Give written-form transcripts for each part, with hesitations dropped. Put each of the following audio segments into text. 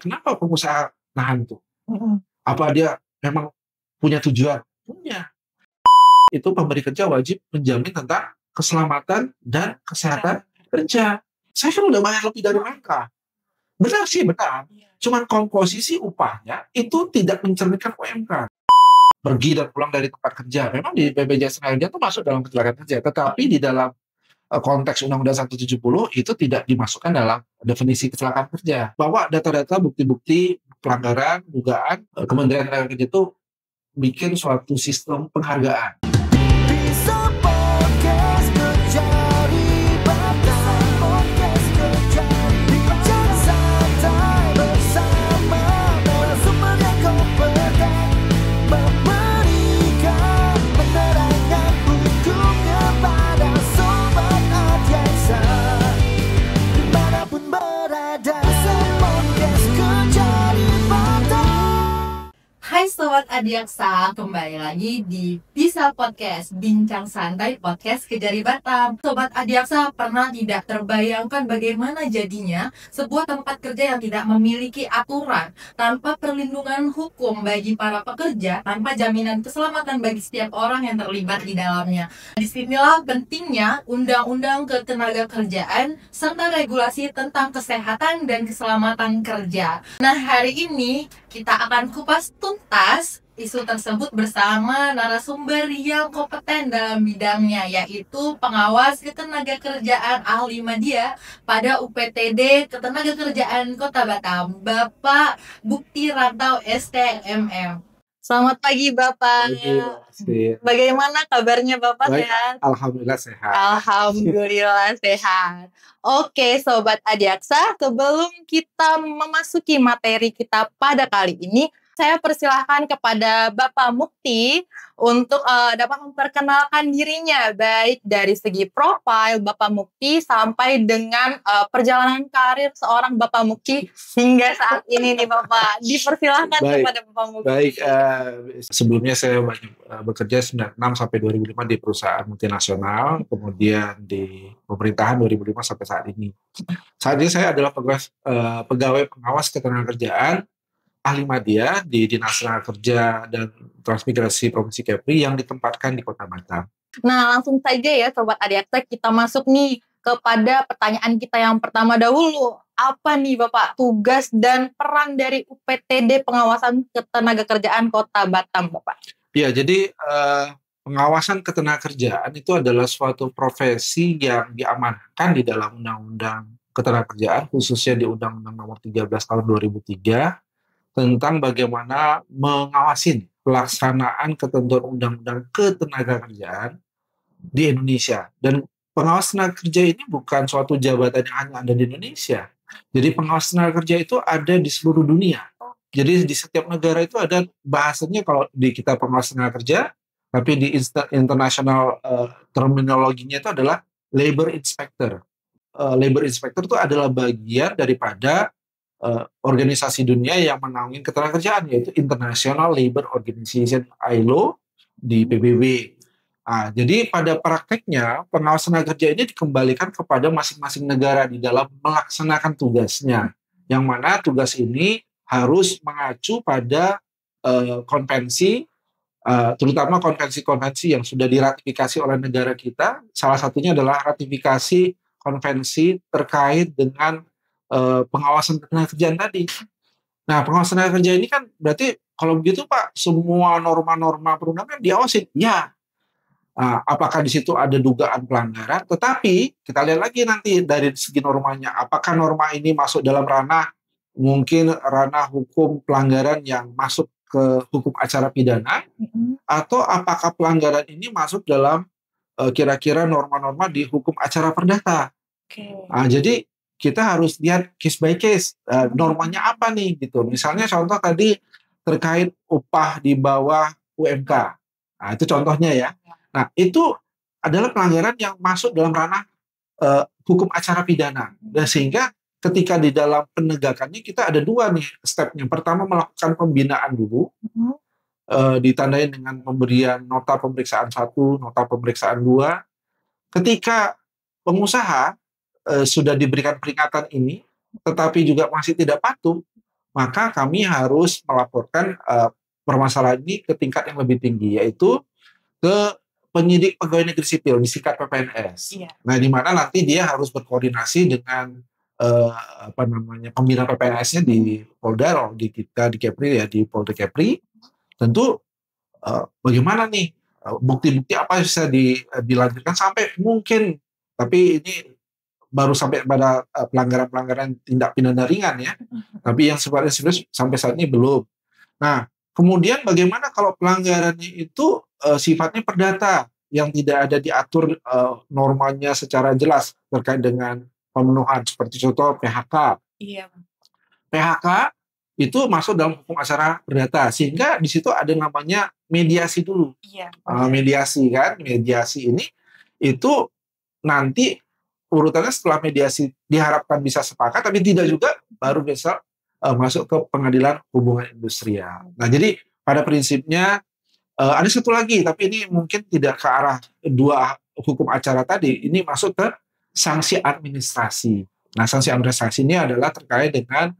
Kenapa pengusaha nahan itu? Mm-mm. Apa dia memang punya tujuan? Punya. Itu pemberi kerja wajib menjamin tentang keselamatan dan kesehatan kerja. Saya kan udah bayar lebih dari mereka. Benar sih, benar. Cuman komposisi upahnya itu tidak mencerminkan UMK. Pergi dan pulang dari tempat kerja. Memang di BPJS Tenaga itu masuk dalam kecelakaan kerja. Tetapi di dalam konteks Undang-Undang 170 itu tidak dimasukkan dalam definisi kecelakaan kerja. Bahwa data-data bukti-bukti pelanggaran, dugaan, Kementerian Tenaga Kerja itu bikin suatu sistem penghargaan. Bisa podcast kejari batas, podcast kejari bincang santai bersama narasumber yang kompeten, memberikan penerangan hukum kepada sobat Adiaksa dimanapun berada. Podcast kejari batas. Hai Sobat Adiaksa, kembali lagi di Bisa Podcast, Bincang Santai Podcast Kejari Batam. Sobat Adiaksa, pernah tidak terbayangkan bagaimana jadinya sebuah tempat kerja yang tidak memiliki aturan, tanpa perlindungan hukum bagi para pekerja, tanpa jaminan keselamatan bagi setiap orang yang terlibat di dalamnya. Disinilah pentingnya Undang-Undang Ketenagakerjaan serta regulasi tentang kesehatan dan keselamatan kerja. Nah, hari ini kita akan kupas tuntas isu tersebut bersama narasumber yang kompeten dalam bidangnya, yaitu pengawas ketenagakerjaan ahli media pada UPTD Ketenagakerjaan Kota Batam, Bapak Bukti Rantau STMM. Selamat pagi Bapak. Bagaimana kabarnya Bapak? Baik, Sehat? Alhamdulillah sehat. Alhamdulillah sehat. Oke Sobat Adiaksa, sebelum kita memasuki materi kita pada kali ini, saya persilahkan kepada Bapak Mukti untuk dapat memperkenalkan dirinya, baik dari segi profil Bapak Mukti sampai dengan perjalanan karir seorang Bapak Mukti hingga saat ini nih Bapak. Dipersilahkan Baik. kepada Bapak Mukti. Baik, sebelumnya saya bekerja 96 sampai 2005 di perusahaan multinasional, kemudian di pemerintahan 2005 sampai saat ini. Saat ini saya adalah pegawai pengawas ketenagakerjaan ahli media di Dinas Tenaga Kerja dan Transmigrasi Provinsi Kepri yang ditempatkan di Kota Batam. Nah, langsung saja ya Sobat Adiaksa, kita masuk nih kepada pertanyaan kita yang pertama dahulu. Apa nih Bapak tugas dan peran dari UPTD Pengawasan Ketenagakerjaan Kota Batam, Bapak? Ya, jadi pengawasan ketenagakerjaan itu adalah suatu profesi yang diamanahkan di dalam Undang-Undang Ketenagakerjaan, khususnya di Undang-Undang Nomor 13 Tahun 2003 tentang bagaimana mengawasin pelaksanaan ketentuan Undang-Undang Ketenagakerjaan di Indonesia. Dan pengawas tenaga kerja ini bukan suatu jabatan yang hanya ada di Indonesia. Jadi pengawas tenaga kerja itu ada di seluruh dunia. Jadi di setiap negara itu ada bahasanya, kalau di kita pengawas tenaga kerja, tapi di international terminologinya itu adalah labor inspector. Labor inspector itu adalah bagian daripada organisasi dunia yang menaungi ketenagakerjaan, yaitu International Labour Organization ILO di PBB. Jadi pada prakteknya pengawas tenaga kerja ini dikembalikan kepada masing-masing negara di dalam melaksanakan tugasnya, yang mana tugas ini harus mengacu pada konvensi, terutama konvensi-konvensi yang sudah diratifikasi oleh negara kita. Salah satunya adalah ratifikasi konvensi terkait dengan pengawasan ketenagakerjaan tadi. Nah, pengawasan tenaga kerja ini kan berarti kalau begitu Pak, semua norma-norma perundangan diawasin. Ya. Apakah di situ ada dugaan pelanggaran? Tetapi kita lihat lagi nanti dari segi normanya, apakah norma ini masuk dalam ranah hukum pelanggaran yang masuk ke hukum acara pidana, atau apakah pelanggaran ini masuk dalam kira-kira norma-norma di hukum acara perdata. Jadi kita harus lihat case by case, normanya apa nih gitu. Misalnya contoh tadi terkait upah di bawah UMK. Itu contohnya ya. Nah, itu adalah pelanggaran yang masuk dalam ranah hukum acara pidana. Dan sehingga ketika di dalam penegakannya kita ada dua nih stepnya. Pertama, melakukan pembinaan dulu, ditandai dengan pemberian nota pemeriksaan 1, nota pemeriksaan 2. Ketika pengusaha sudah diberikan peringatan ini, tetapi juga masih tidak patuh, maka kami harus melaporkan permasalahan ini ke tingkat yang lebih tinggi, yaitu ke penyidik pegawai negeri sipil, disingkat PPNS. Iya. Nah, di mana nanti dia harus berkoordinasi dengan pembina PPNS-nya di Polda, atau di kita di Kepri ya, di Polda Kepri. Tentu bagaimana nih bukti-bukti apa yang bisa dilanjutkan sampai mungkin, tapi ini baru sampai pada pelanggaran-pelanggaran tindak pidana ringan ya, tapi yang sifatnya serius sampai saat ini belum. Nah, kemudian bagaimana kalau pelanggarannya itu sifatnya perdata yang tidak ada diatur normanya secara jelas terkait dengan pemenuhan, seperti contoh PHK. Iya. PHK itu masuk dalam hukum acara perdata, sehingga di situ ada namanya mediasi dulu. Iya. Mediasi kan, mediasi ini itu nanti urutannya setelah mediasi diharapkan bisa sepakat, tapi tidak juga baru bisa masuk ke pengadilan hubungan industrial. Nah, jadi pada prinsipnya ada satu lagi, tapi ini mungkin tidak ke arah dua hukum acara tadi, ini masuk ke sanksi administrasi. Nah, sanksi administrasi ini adalah terkait dengan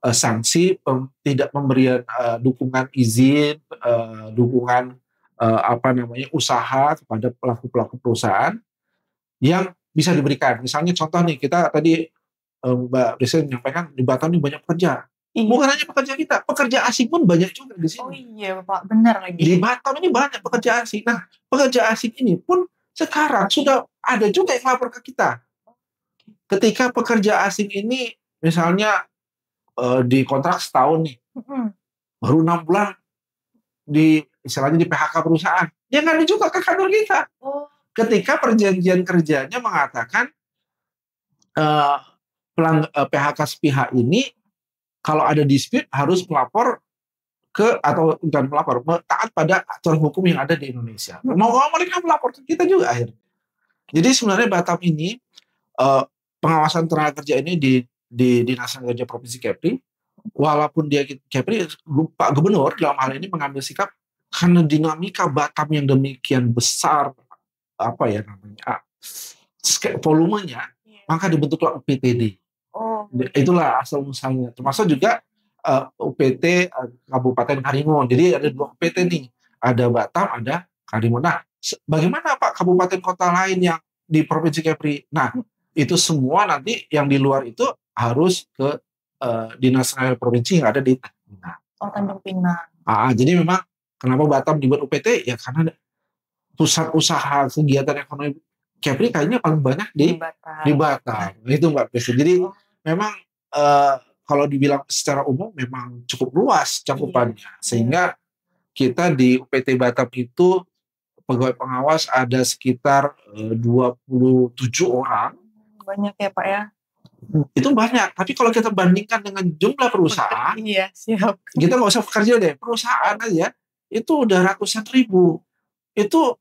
sanksi tidak pemberian dukungan izin, dukungan usaha kepada pelaku-pelaku perusahaan yang bisa diberikan. Misalnya contoh nih, kita tadi Mbak Risa menyampaikan di Batam ini banyak pekerja. Iya. Bukan hanya pekerja kita, pekerja asing pun banyak juga di sini. Oh iya Bapak, benar lagi. Di Batam ini banyak pekerja asing. Nah, pekerja asing ini pun sekarang sudah ada juga yang lapor ke kita. Ketika pekerja asing ini misalnya di kontrak setahun nih, baru 6 bulan istilahnya di PHK perusahaan, dia ngadu juga ke kantor kita. Ketika perjanjian kerjanya mengatakan PHK sepihak ini kalau ada dispute harus melapor atau bukan melapor, taat pada aturan hukum yang ada di Indonesia. Mau mereka melapor ke kita juga akhirnya. Jadi sebenarnya Batam ini pengawasan tenaga kerja ini di Dinas Tenaga Kerja Provinsi Kepri, walaupun dia Kepri, Pak Gubernur dalam hal ini mengambil sikap karena dinamika Batam yang demikian besar, volumenya, maka dibentuklah UPTD. Itulah asal muasalnya. Termasuk juga UPT Kabupaten Karimun. Jadi ada 2 UPT nih, ada Batam, ada Karimun. Nah, bagaimana Pak kabupaten kota lain yang di Provinsi Kepri? Nah, itu semua nanti yang di luar itu harus ke Dinas Tenaga Provinsi yang ada di Tanjung Pinang. Tanjung Pinang. Jadi memang kenapa Batam dibuat UPT? Ya karena pusat usaha kegiatan ekonomi Kepri kayaknya paling banyak di Batam. Itu Mbak Pesi. Jadi memang kalau dibilang secara umum memang cukup luas cakupannya. Sehingga kita di UPT Batam itu pegawai pengawas ada sekitar 27 orang. Banyak ya Pak ya? Itu banyak. Tapi kalau kita bandingkan dengan jumlah perusahaan, iya siap. Kita nggak usah kerja deh. Perusahaan aja itu udah ratusan ribu. Itu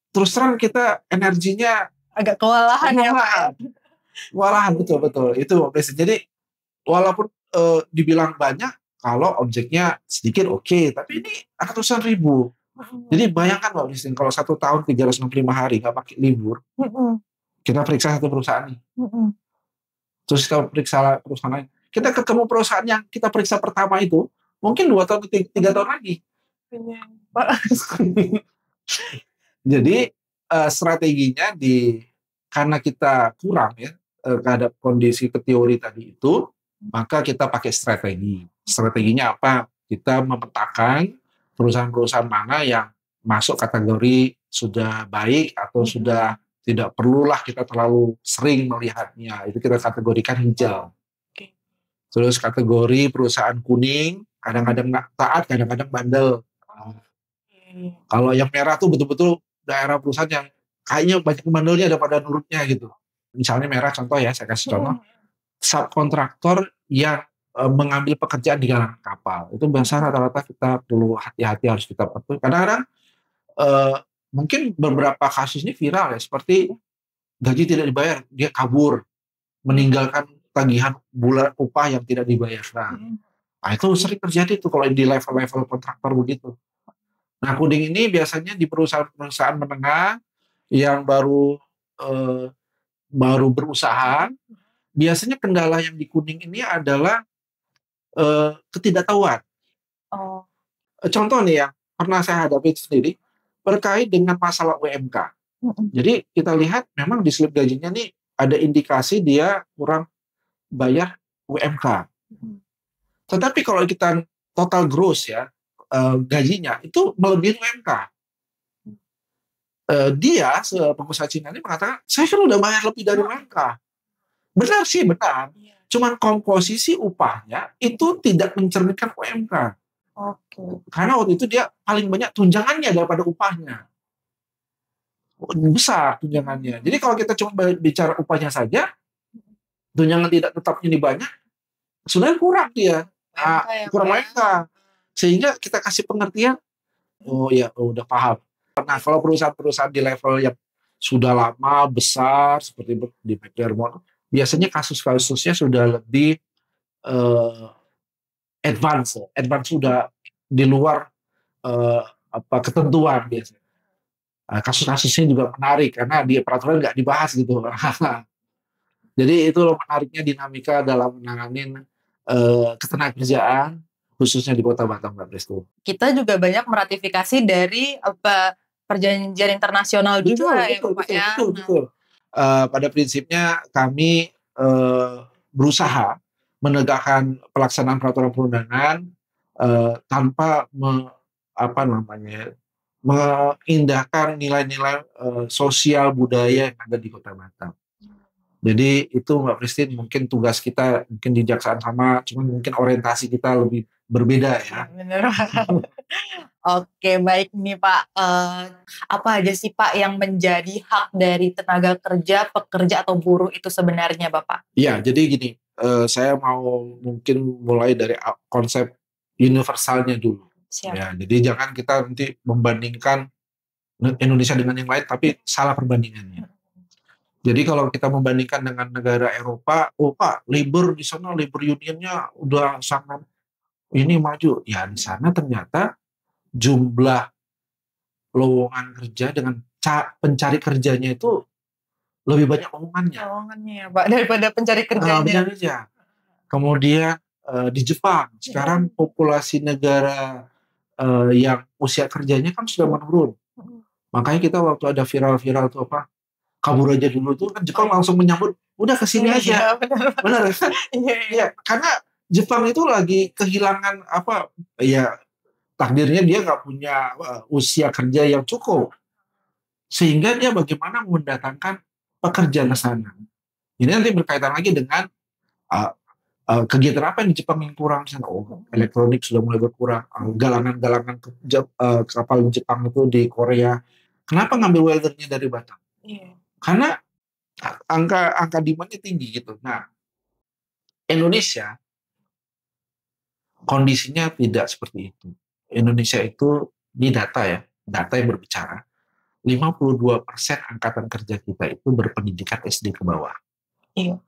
terus terang kita energinya agak kewalahan ya Pak. Kewalahan betul. Itu jadi walaupun dibilang banyak, kalau objeknya sedikit oke, tapi ini ratusan ribu. Jadi bayangkan Mbak Listin, kalau 1 tahun 365 hari nggak pakai libur, kita periksa satu perusahaan nih, terus kita periksa perusahaan lain, kita ketemu perusahaan yang kita periksa pertama itu mungkin 2 tahun 3 tahun lagi. Jadi strateginya karena kita kurang ya terhadap kondisi ke teori tadi itu, maka kita pakai strategi. Strateginya apa? Kita memetakan perusahaan-perusahaan mana yang masuk kategori sudah baik atau sudah tidak perlulah kita terlalu sering melihatnya. Itu kita kategorikan hijau. Terus kategori perusahaan kuning, kadang-kadang taat, kadang-kadang bandel. Kalau yang merah tuh betul-betul daerah perusahaan yang kayaknya banyak bandelnya daripada nurutnya gitu. Misalnya merah contoh ya, saya kasih contoh. Subkontraktor yang mengambil pekerjaan di kalangan kapal. Itu biasa rata-rata kita perlu hati-hati, harus kita patuhi. Kadang-kadang mungkin beberapa kasus ini viral ya, seperti gaji tidak dibayar, dia kabur, meninggalkan tagihan bulan upah yang tidak dibayar. Nah itu sering terjadi tuh kalau di level-level kontraktor begitu. Nah kuning ini biasanya di perusahaan-perusahaan menengah yang baru berusaha. Biasanya kendala yang di kuning ini adalah ketidaktahuan. Oh. Contoh nih yang pernah saya hadapi sendiri terkait dengan masalah UMK. Jadi kita lihat memang di slip gajinya nih ada indikasi dia kurang bayar UMK. Tetapi kalau kita total gross ya, gajinya itu melebihi UMK. Dia pengusaha Cina ini mengatakan, saya kan udah bayar lebih dari UMK. Benar sih, benar. Cuman komposisi upahnya itu tidak mencerminkan UMK. Oke. Karena waktu itu dia paling banyak tunjangannya daripada upahnya. Besar tunjangannya. Jadi kalau kita cuma bicara upahnya saja, tunjangan tidak tetap ini banyak, sebenarnya kurang dia. Kurang UMK. Sehingga kita kasih pengertian, oh ya udah paham. Nah kalau perusahaan-perusahaan di level yang sudah lama, besar, seperti di McDermott, biasanya kasus-kasusnya sudah lebih advance sudah di luar ketentuan biasanya. Kasus-kasusnya juga menarik karena di peraturan nggak dibahas gitu. Jadi itu menariknya dinamika dalam menangani ketenagakerjaan khususnya di Kota Batam, Mbak Presto. Kita juga banyak meratifikasi dari perjanjian internasional juga ya Pak ya. Betul. Pada prinsipnya kami berusaha menegakkan pelaksanaan peraturan perundangan tanpa mengindahkan nilai-nilai sosial budaya yang ada di Kota Batam. Jadi itu Mbak Christine mungkin tugas kita mungkin di Jaksaan sama, cuman mungkin orientasi kita lebih berbeda ya. Benar. Oke baik nih Pak, apa aja sih Pak yang menjadi hak dari tenaga kerja, pekerja atau buruh itu sebenarnya Bapak? Iya jadi gini, saya mau mungkin mulai dari konsep universalnya dulu. Siap. Ya, jadi jangan kita nanti membandingkan Indonesia dengan yang lain, tapi salah perbandingannya. Jadi kalau kita membandingkan dengan negara Eropa, oh Pak, labor di sana, labor unionnya udah sangat ini maju. Ya di sana ternyata jumlah lowongan kerja dengan pencari kerjanya itu lebih banyak lowongannya. Lowongannya ya Pak, daripada pencari kerjanya. Kemudian di Jepang, sekarang populasi negara yang usia kerjanya kan sudah menurun. Makanya kita waktu ada viral-viral tuh apa, kabur aja dulu tuh kan Jepang langsung menyambut, udah kesini aja. Benar kan? Iya, karena Jepang itu lagi kehilangan takdirnya dia nggak punya usia kerja yang cukup. Sehingga dia bagaimana mendatangkan pekerja ke sana. Ini nanti berkaitan lagi dengan kegiatan apa yang di Jepang yang kurang sana. Elektronik sudah mulai berkurang. Galangan-galangan kapal di Jepang itu di Korea. Kenapa ngambil weldernya dari Batam? Karena angka demand-nya tinggi gitu. Nah, Indonesia kondisinya tidak seperti itu. Indonesia itu di data yang berbicara. 52% angkatan kerja kita itu berpendidikan SD ke bawah. Iya.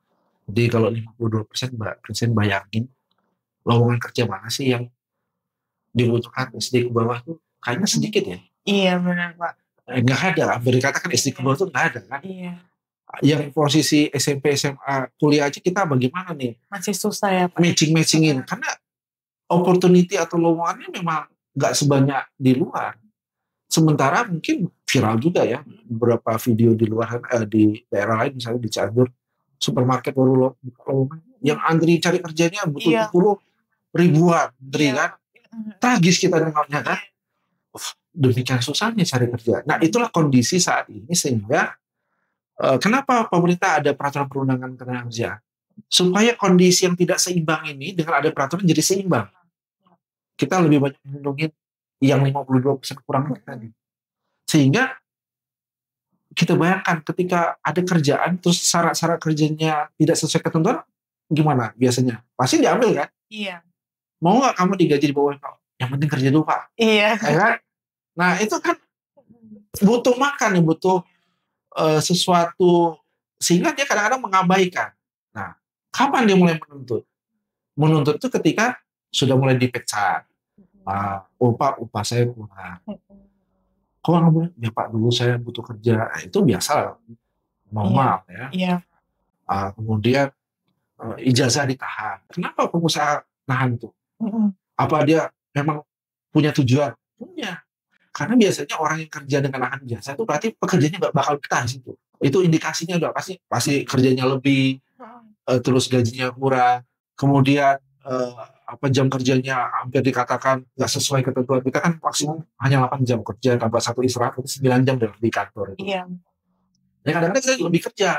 Jadi kalau 52% Mbak Presiden bayangin lowongan kerja mana sih yang dibutuhkan SD ke bawah tuh kayaknya sedikit ya. Iya benar Pak. Nggak ada, berkatakan SD ke bawah tuh nggak ada kan. Iya. Yang posisi SMP, SMA, kuliah aja kita bagaimana nih? Masih susah ya Pak. Matching-matchingin karena opportunity atau lowongannya memang nggak sebanyak di luar. Sementara mungkin viral juga ya beberapa video di luar di daerah lain misalnya di Cianjur supermarket baru lowongan yang antri cari kerjanya butuh 10 ribuan kan. Tragis kita dengarnya kan. Demikian susahnya cari kerja. Nah itulah kondisi saat ini sehingga kenapa pemerintah ada peraturan perundangan tenaga kerja supaya kondisi yang tidak seimbang ini dengan ada peraturan jadi seimbang. Kita lebih banyak melindungi yang 52% kurang tadi. Sehingga kita bayangkan ketika ada kerjaan terus syarat-syarat kerjanya tidak sesuai ketentuan gimana biasanya? Pasti diambil kan? Iya. Mau nggak kamu digaji di bawah Pak? Yang penting kerja dulu Pak. Iya. Ya kan? Nah itu kan butuh makan ya, butuh sesuatu sehingga dia kadang-kadang mengabaikan. Nah kapan dia mulai menuntut? Menuntut itu ketika sudah mulai dipecat. Pak upah saya kurang. Kok nggak boleh? Ya Pak dulu saya butuh kerja. Nah, itu biasa normal ya. Iya. Kemudian ijazah ditahan. Kenapa pengusaha nahan tuh? Mm-mm. Apa dia memang punya tujuan? Punya. Karena biasanya orang yang kerja dengan nahan jasa itu berarti pekerjaannya nggak bakal betah di situ. Itu indikasinya udah pasti kerjanya lebih, terus gajinya kurang, kemudian apa jam kerjanya hampir dikatakan nggak sesuai ketentuan kita kan maksimum hanya 8 jam kerja tambah 1 istirahat itu 9 jam di kantor itu. Iya, Dan kadang-kadang kita lebih kerja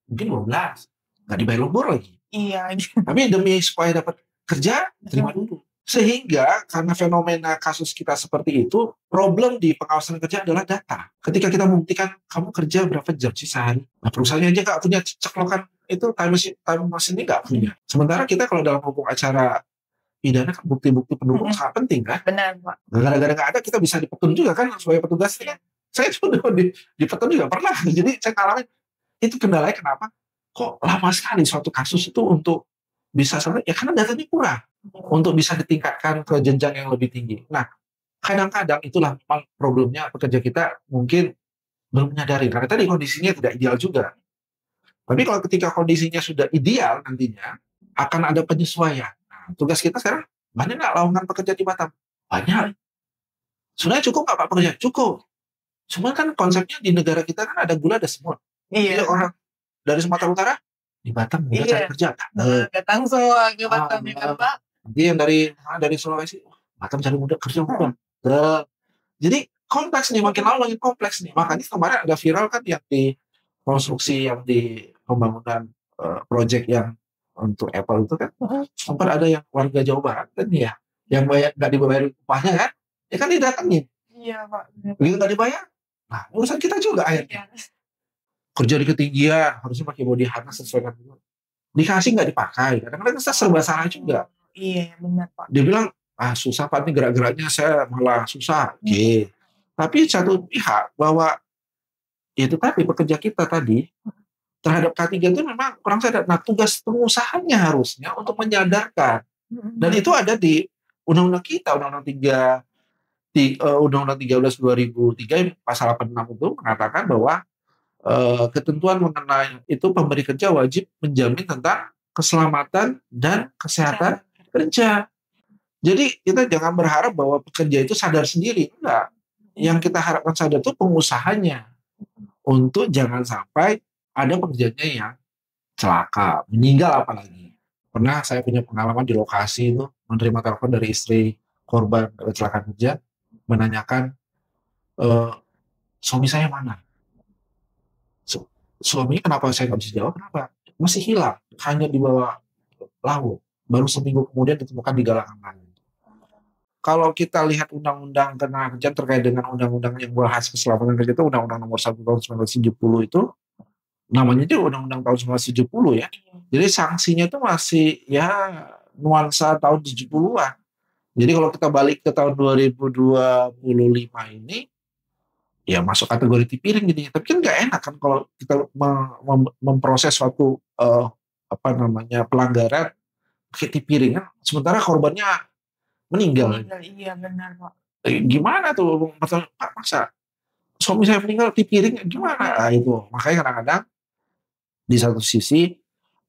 mungkin 12 nggak dibayar lembur lagi. iya. Tapi demi supaya dapat kerja terima dulu. Sehingga karena fenomena kasus kita seperti itu, problem di pengawasan kerja adalah data. Ketika kita membuktikan kamu kerja berapa jam sih sehari, nah perusahaannya aja nggak punya ceklokan itu time machine ini nggak punya. Sementara kita kalau dalam hukum acara pidana kan bukti-bukti pendukung sangat penting kan. Benar, Pak. Gara-gara nggak ada kita bisa dipetun juga kan sebagai petugasnya. Saya sudah dipetun juga pernah. Jadi saya ngalamin itu kendalanya kenapa? Kok lama sekali suatu kasus itu untuk bisa selesai? Ya karena datanya kurang untuk bisa ditingkatkan ke jenjang yang lebih tinggi. Nah, kadang-kadang itulah memang problemnya pekerja kita mungkin belum menyadari karena tadi kondisinya tidak ideal juga. Tapi kalau ketika kondisinya sudah ideal nantinya akan ada penyesuaian. Nah, tugas kita sekarang banyak nggak lowongan pekerja di Batam? Banyak. Sebenarnya cukup nggak Pak pekerja? Cukup. Cuma kan konsepnya di negara kita kan ada gula ada semut. Iya. Jadi orang dari Sumatera Utara di Batam mudah Iya. cari kerja. Datang semua ke Batam ya kan, Pak? Nanti yang dari Sulawesi, Batam cari muda kerja muda. Jadi kompleks nih, makin lama makin kompleks nih. Makanya kemarin ada viral kan yang di konstruksi yang di pembangunan proyek yang untuk Apple itu kan sempat ada yang warga Jawa Barat kan ya, yang bayar nggak dibayar upahnya kan, ya kan didatengin. Iya, Pak. Begitu nggak dibayar, nah urusan kita juga akhirnya. Kerja di ketinggian harusnya pakai body harness sesuai dengan dikasih nggak dipakai. Kadang-kadang kita serba salah juga. Iya, benar, Pak. Dia bilang susah Pak ini gerak-geraknya saya malah susah. Oke. Tapi satu pihak bahwa itu tadi pekerja kita tadi terhadap K3 itu memang kurang sadar. Nah tugas pengusahanya harusnya untuk menyadarkan. Dan itu ada di undang-undang kita, Undang-Undang 13 2003 pasal 86 itu mengatakan bahwa ketentuan mengenai itu pemberi kerja wajib menjamin tentang keselamatan dan kesehatan kerja. Jadi kita jangan berharap bahwa pekerja itu sadar sendiri. Enggak. Yang kita harapkan sadar itu pengusahanya. Untuk jangan sampai ada pekerjanya yang celaka, meninggal apalagi. Pernah saya punya pengalaman di lokasi itu menerima telepon dari istri korban kecelakaan kerja menanyakan suami saya mana? Suaminya kenapa saya nggak bisa jawab? Kenapa? Masih hilang, hanya di bawah laut. Baru seminggu kemudian ditemukan di Galang Angin. Kalau kita lihat undang-undang ketenagakerjaan terkait dengan undang-undang yang bahas keselamatan kerja itu undang-undang nomor 1 tahun 1970 itu namanya itu undang-undang tahun 1970 ya. Jadi sanksinya itu masih ya nuansa tahun 70-an. Jadi kalau kita balik ke tahun 2025 ini ya masuk kategori tipiring gitu. Tapi kan nggak enak kan kalau kita memproses suatu pelanggaran pakai tipiring kan. Sementara korbannya meninggal. Iya, benar, Pak. Gimana tuh Pak, masa suami saya meninggal tipiring gimana? Nah, itu makanya kadang-kadang di satu sisi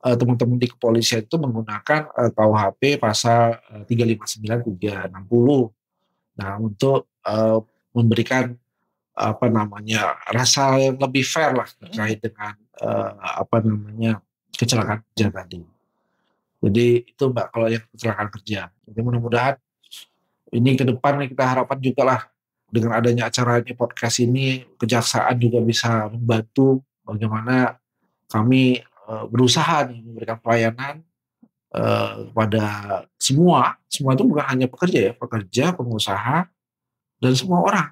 teman-teman di kepolisian itu menggunakan KUHP pasal 359 360. Nah, untuk memberikan rasa yang lebih fair lah terkait dengan kecelakaan kerja tadi. Jadi itu Mbak kalau yang kecelakaan kerja. Jadi mudah-mudahan ini ke depan kita harapkan juga lah dengan adanya acara ini podcast ini kejaksaan juga bisa membantu bagaimana kami berusaha nih memberikan pelayanan kepada semua itu bukan hanya pekerja ya, pekerja, pengusaha dan semua orang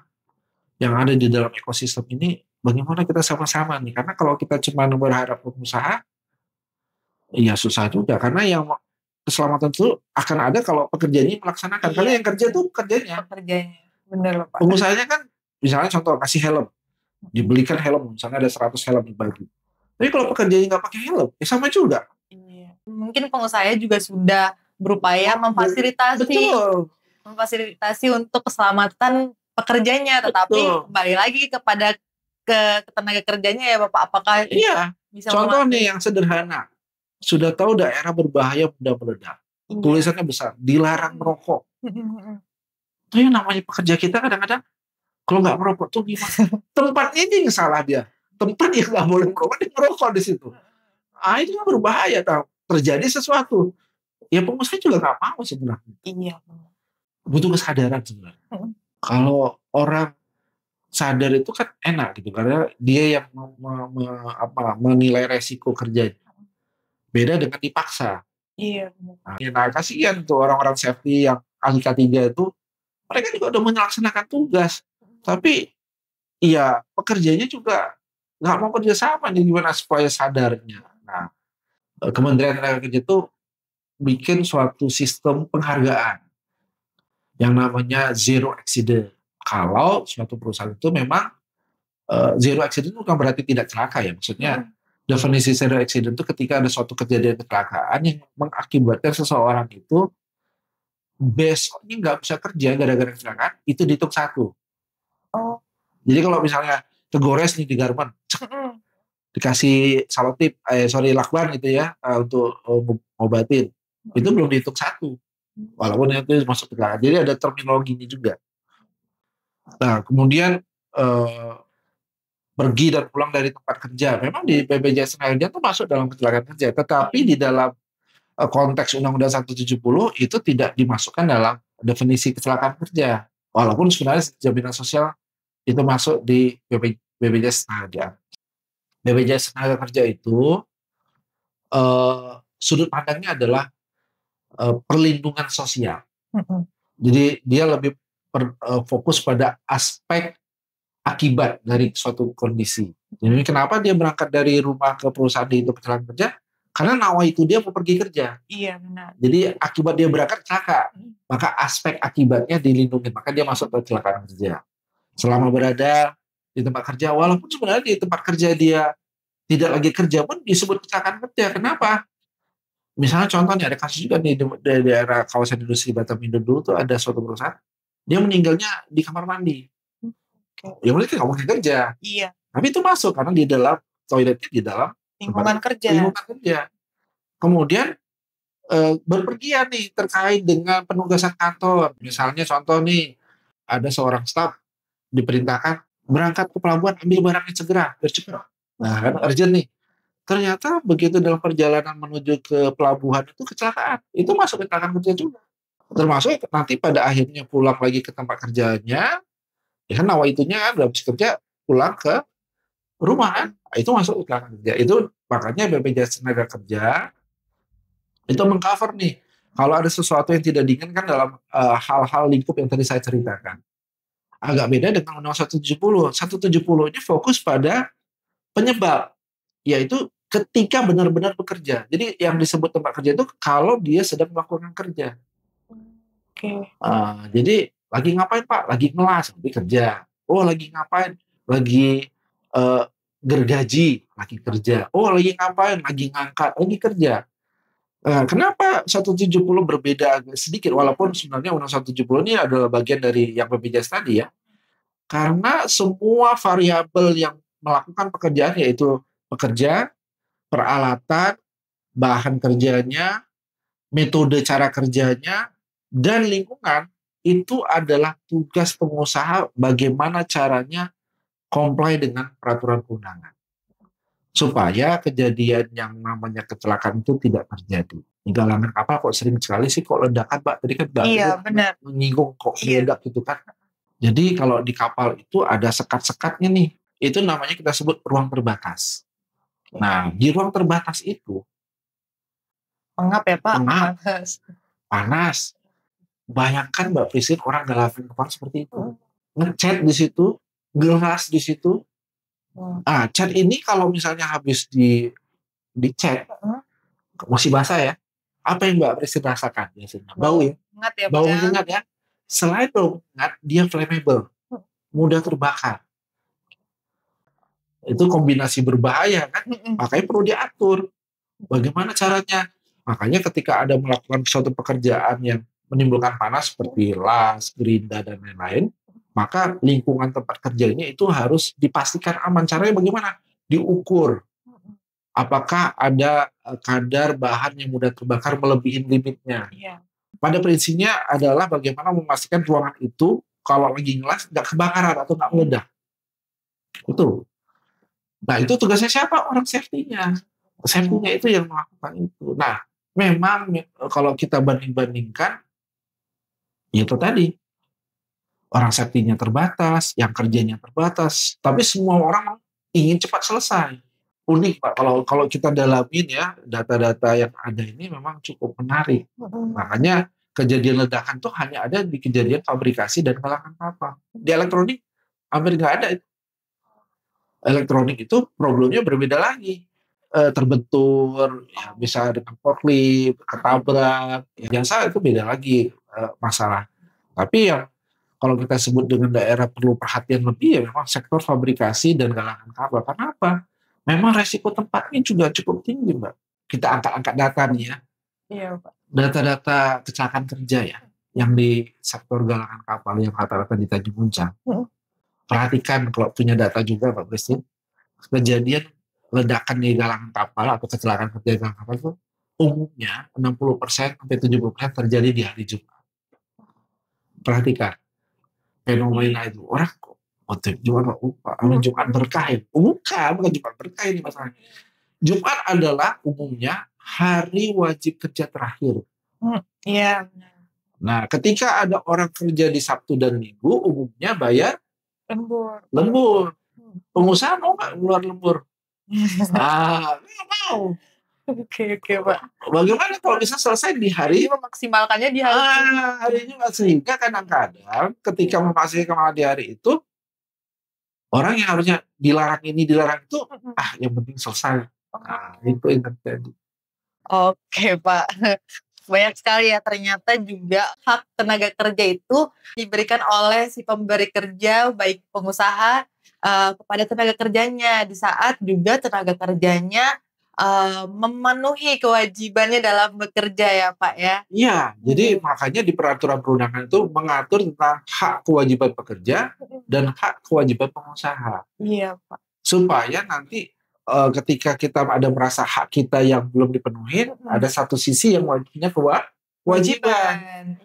yang ada di dalam ekosistem ini bagaimana kita sama-sama nih, karena kalau kita cuma berharap pengusaha ya susah juga, karena yang keselamatan itu akan ada kalau pekerjanya melaksanakan. Karena yang kerja itu pekerjanya. Benar, Pak. Pengusahanya kan misalnya contoh kasih helm, dibelikan helm, misalnya ada 100 helm dibagi. Tapi kalau pekerjanya nggak pakai helm, ya sama juga. Iya. Mungkin pengusahanya juga sudah berupaya memfasilitasi untuk keselamatan pekerjanya, tetapi kembali lagi kepada tenaga kerjanya ya Bapak, apakah iya. Bisa contoh nih yang sederhana. Sudah tahu daerah berbahaya mudah meledak. Iya. tulisannya besar, dilarang merokok. Itu yang namanya pekerja kita kadang-kadang kalau nggak merokok tuh gimana? Tempat ini yang salah dia. Tempat yang nggak boleh merokok, dia merokok di situ. Itu kan berbahaya. Nah, terjadi sesuatu. Ya pengusaha juga nggak mau sebenarnya. Iya. Butuh kesadaran sebenarnya. Kalau orang sadar itu kan enak gitu karena dia yang menilai resiko kerjanya. Beda dengan dipaksa. Iya. Nah, kasihan tuh orang-orang safety yang ahli K3 itu, mereka juga udah melaksanakan tugas. Tapi ya pekerjanya juga nggak mau kerja sama nih gimana supaya sadarnya. Nah, Kementerian Tenaga Kerja itu bikin suatu sistem penghargaan yang namanya zero accident. Kalau suatu perusahaan itu memang zero accident itu bukan berarti tidak celaka ya. Maksudnya definisi zero accident itu ketika ada suatu kejadian kecelakaan yang mengakibatkan seseorang itu besoknya nggak bisa kerja gara-gara kecelakaan, itu dihitung 1. Oh. Jadi kalau misalnya kegores nih di garmen, dikasih salotip, lakban gitu ya untuk ngobatin, itu belum dihitung 1. Walaupun itu masuk kecelakaan. Jadi ada terminologinya juga. Nah, kemudian pergi dan pulang dari tempat kerja. Memang di BPJS Tenaga itu masuk dalam kecelakaan kerja, tetapi di dalam konteks Undang-Undang 170 itu tidak dimasukkan dalam definisi kecelakaan kerja. Walaupun sebenarnya jaminan sosial itu masuk di BPJS Tenaga. BPJS Tenaga Kerja itu sudut pandangnya adalah perlindungan sosial. Jadi dia lebih fokus pada aspek akibat dari suatu kondisi. Jadi kenapa dia berangkat dari rumah ke perusahaan itu kecelakaan kerja? Karena nawa itu dia mau pergi kerja. Iya benar. Jadi akibat dia berangkat celaka, maka aspek akibatnya dilindungi, maka dia masuk ke kecelakaan kerja. Selama berada di tempat kerja, walaupun sebenarnya di tempat kerja dia tidak lagi kerja pun disebut kecelakaan kerja. Kenapa? Misalnya contohnya ada kasus juga di daerah kawasan industri Batamindo dulu tuh ada suatu perusahaan, dia meninggalnya di kamar mandi. Ya mereka nggak mungkin kerja. Iya. Tapi itu masuk karena di dalam toiletnya di dalam lingkungan kerja. Kemudian berpergian nih terkait dengan penugasan kantor. Misalnya contoh nih ada seorang staf diperintahkan berangkat ke pelabuhan ambil barangnya segera biar cepat. Nah kan urgent nih. Ternyata begitu dalam perjalanan menuju ke pelabuhan itu kecelakaan. Itu masuk kecelakaan kerja juga. Termasuk nanti pada akhirnya pulang lagi ke tempat kerjanya. Ya kan nawa itunya kan udah habis kerja pulang ke rumah kan. Itu masuk kecelakaan kerja. Itu makanya BPJS Tenaga Kerja itu mengcover nih. Kalau ada sesuatu yang tidak diinginkan dalam hal-hal lingkup yang tadi saya ceritakan. Agak beda dengan Undang-Undang 170. 170 ini fokus pada penyebab. Yaitu ketika benar-benar bekerja. Jadi yang disebut tempat kerja itu kalau dia sedang melakukan kerja. Jadi lagi ngapain Pak? Lagi ngelas, lagi kerja. Oh lagi ngapain? Lagi gergaji, lagi kerja. Oh lagi ngapain? Lagi ngangkat, lagi kerja. Kenapa 170 berbeda agak sedikit? Walaupun sebenarnya Undang 170 ini adalah bagian dari yang BPJS tadi ya. Karena semua variabel yang melakukan pekerjaan yaitu pekerja, peralatan, bahan kerjanya, metode cara kerjanya, dan lingkungan itu adalah tugas pengusaha bagaimana caranya comply dengan peraturan perundangan. Supaya kejadian yang namanya kecelakaan itu tidak terjadi. Di galangan kapal kok sering sekali sih kok ledakan Pak. Tadi kan benar. menyinggung kok meledak gitu kan. Jadi kalau di kapal itu ada sekat-sekatnya nih. Itu namanya kita sebut ruang terbatas. Nah, di ruang terbatas itu pengap ya Pak? Panas. Bayangkan Mbak Prisin orang ngelakuin kepala seperti itu. Ngecat di situ, gelas di situ. Cat ini kalau misalnya habis dicat, masih basah ya. Apa yang Mbak Prisin rasakan biasanya? Bau ya? Mengat ya, bau menyengat ya. Selain bau menyengat, dia flammable. Mudah terbakar. Itu kombinasi berbahaya kan? Makanya perlu diatur. Bagaimana caranya? Makanya ketika ada melakukan suatu pekerjaan yang menimbulkan panas seperti las, gerinda, dan lain-lain, maka lingkungan tempat kerjanya itu harus dipastikan aman. Caranya bagaimana? Diukur. Apakah ada kadar bahan yang mudah terbakar melebihi limitnya? Iya. Pada prinsipnya adalah bagaimana memastikan ruangan itu kalau lagi ngelas nggak kebakaran atau nggak meledak. Itu. Nah itu tugasnya siapa? Orang safety-nya. Safety-nya itu yang melakukan itu. Nah memang kalau kita banding-bandingkan, ya itu tadi. Orang safety-nya terbatas, yang kerjanya terbatas, tapi semua orang ingin cepat selesai. Unik Pak, kalau kita dalamin ya, data-data yang ada ini memang cukup menarik. Makanya kejadian ledakan tuh hanya ada di kejadian fabrikasi dan galangan kapal. Di elektronik hampir nggak ada. Elektronik itu problemnya berbeda lagi. Terbentur, ya, bisa dengan forklift, ketabrak, ya, jasa itu beda lagi masalah. Tapi yang kalau kita sebut dengan daerah perlu perhatian lebih ya memang sektor fabrikasi dan galangan kapal. Kenapa? Memang resiko tempatnya juga cukup tinggi, Mbak. Kita angkat-angkat data nih ya. Iya, Pak. Data-data kecelakaan kerja ya, yang di sektor galangan kapal yang rata-rata di Tanjung Muncang. Perhatikan kalau punya data juga Pak Presiden, kejadian ledakan di galangan kapal atau kecelakaan kerja di galangan kapal itu umumnya 60% sampai 70% terjadi di hari Jumat. Perhatikan fenomena itu, orang kok Jumat Jumat berkah ya? Bukan Jumat berkah ini masalahnya. Jumat adalah umumnya hari wajib kerja terakhir. Iya. Nah, ketika ada orang kerja di Sabtu dan Minggu, umumnya bayar lembur. Pengusaha mau nggak keluar lembur? Nggak mau. Oke, Pak. Bagaimana kalau bisa selesai di hari Jadi memaksimalkannya di hari Jumat, sehingga kadang-kadang ketika memaksimalkan di hari itu, orang yang harusnya dilarang ini dilarang itu, yang penting selesai. Itu yang terjadi. Oke, Pak. Banyak sekali ya, ternyata juga hak tenaga kerja itu diberikan oleh si pemberi kerja, baik pengusaha kepada tenaga kerjanya, di saat juga tenaga kerjanya memenuhi kewajibannya dalam bekerja ya Pak ya. Iya, jadi makanya di peraturan perundangan itu mengatur tentang hak kewajiban pekerja dan hak kewajiban pengusaha. Iya Pak. Supaya nanti ketika kita ada merasa hak kita yang belum dipenuhi, ada satu sisi yang punya kewajiban.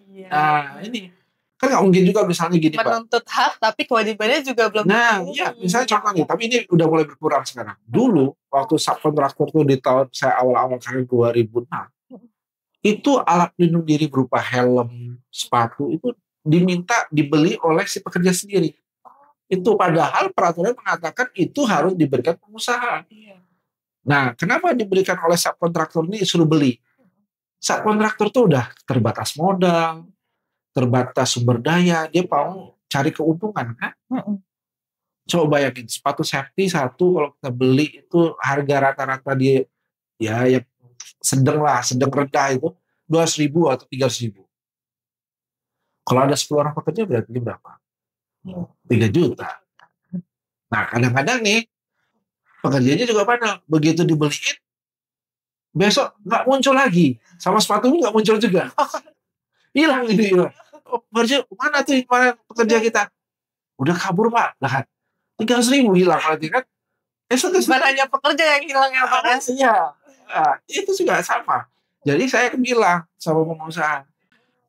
Iya. Nah ini kan nggak mungkin juga misalnya gini Pak. Menuntut hak tapi kewajibannya juga belum. Nah iya, misalnya contoh nih, tapi ini udah mulai berkurang sekarang. Dulu waktu subkontraktor tuh di tahun saya awal-awal karir 2006, itu alat pelindung diri berupa helm, sepatu itu diminta dibeli oleh si pekerja sendiri. Itu padahal peraturan mengatakan itu harus diberikan pengusaha. Nah, kenapa diberikan oleh subkontraktor ini suruh beli? Subkontraktor tuh udah terbatas modal, terbatas sumber daya, dia mau cari keuntungan kan? Coba bayangin, sepatu safety satu kalau kita beli itu harga rata-rata dia ya yang sedang rendah itu 200.000 atau 300.000. Kalau ada 10 orang pekerja berarti berapa? 3 juta. Nah kadang-kadang nih pekerjanya juga padahal begitu dibeliin besok nggak muncul lagi, sama sepatunya nggak muncul juga, hilang ini. Pekerja mana tuh pekerja kita? Udah kabur Pak, lah 300.000 hilang berarti kan? Bukan hanya pekerja yang hilang ya Pak. Iya, itu juga sama. Jadi saya bilang sama pengusaha,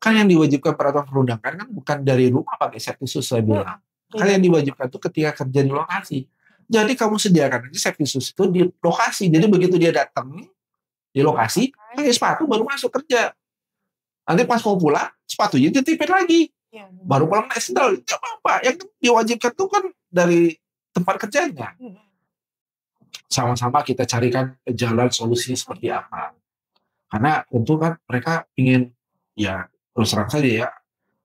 kan yang diwajibkan peraturan perundangan kan bukan dari rumah pakai safety shoes saya bilang. Kan yang diwajibkan itu ketika kerja di lokasi. Jadi kamu sediakan aja safety shoes itu di lokasi. Jadi begitu dia datang di lokasi, pakai sepatu baru masuk kerja. Nanti pas mau pulang, sepatunya dititipin lagi. Baru pulang naik sendal, nggak apa-apa. Yang diwajibkan itu kan dari tempat kerjanya. Sama-sama kita carikan jalan solusinya seperti apa. Karena tentu kan mereka ingin, ya terus terang saja ya,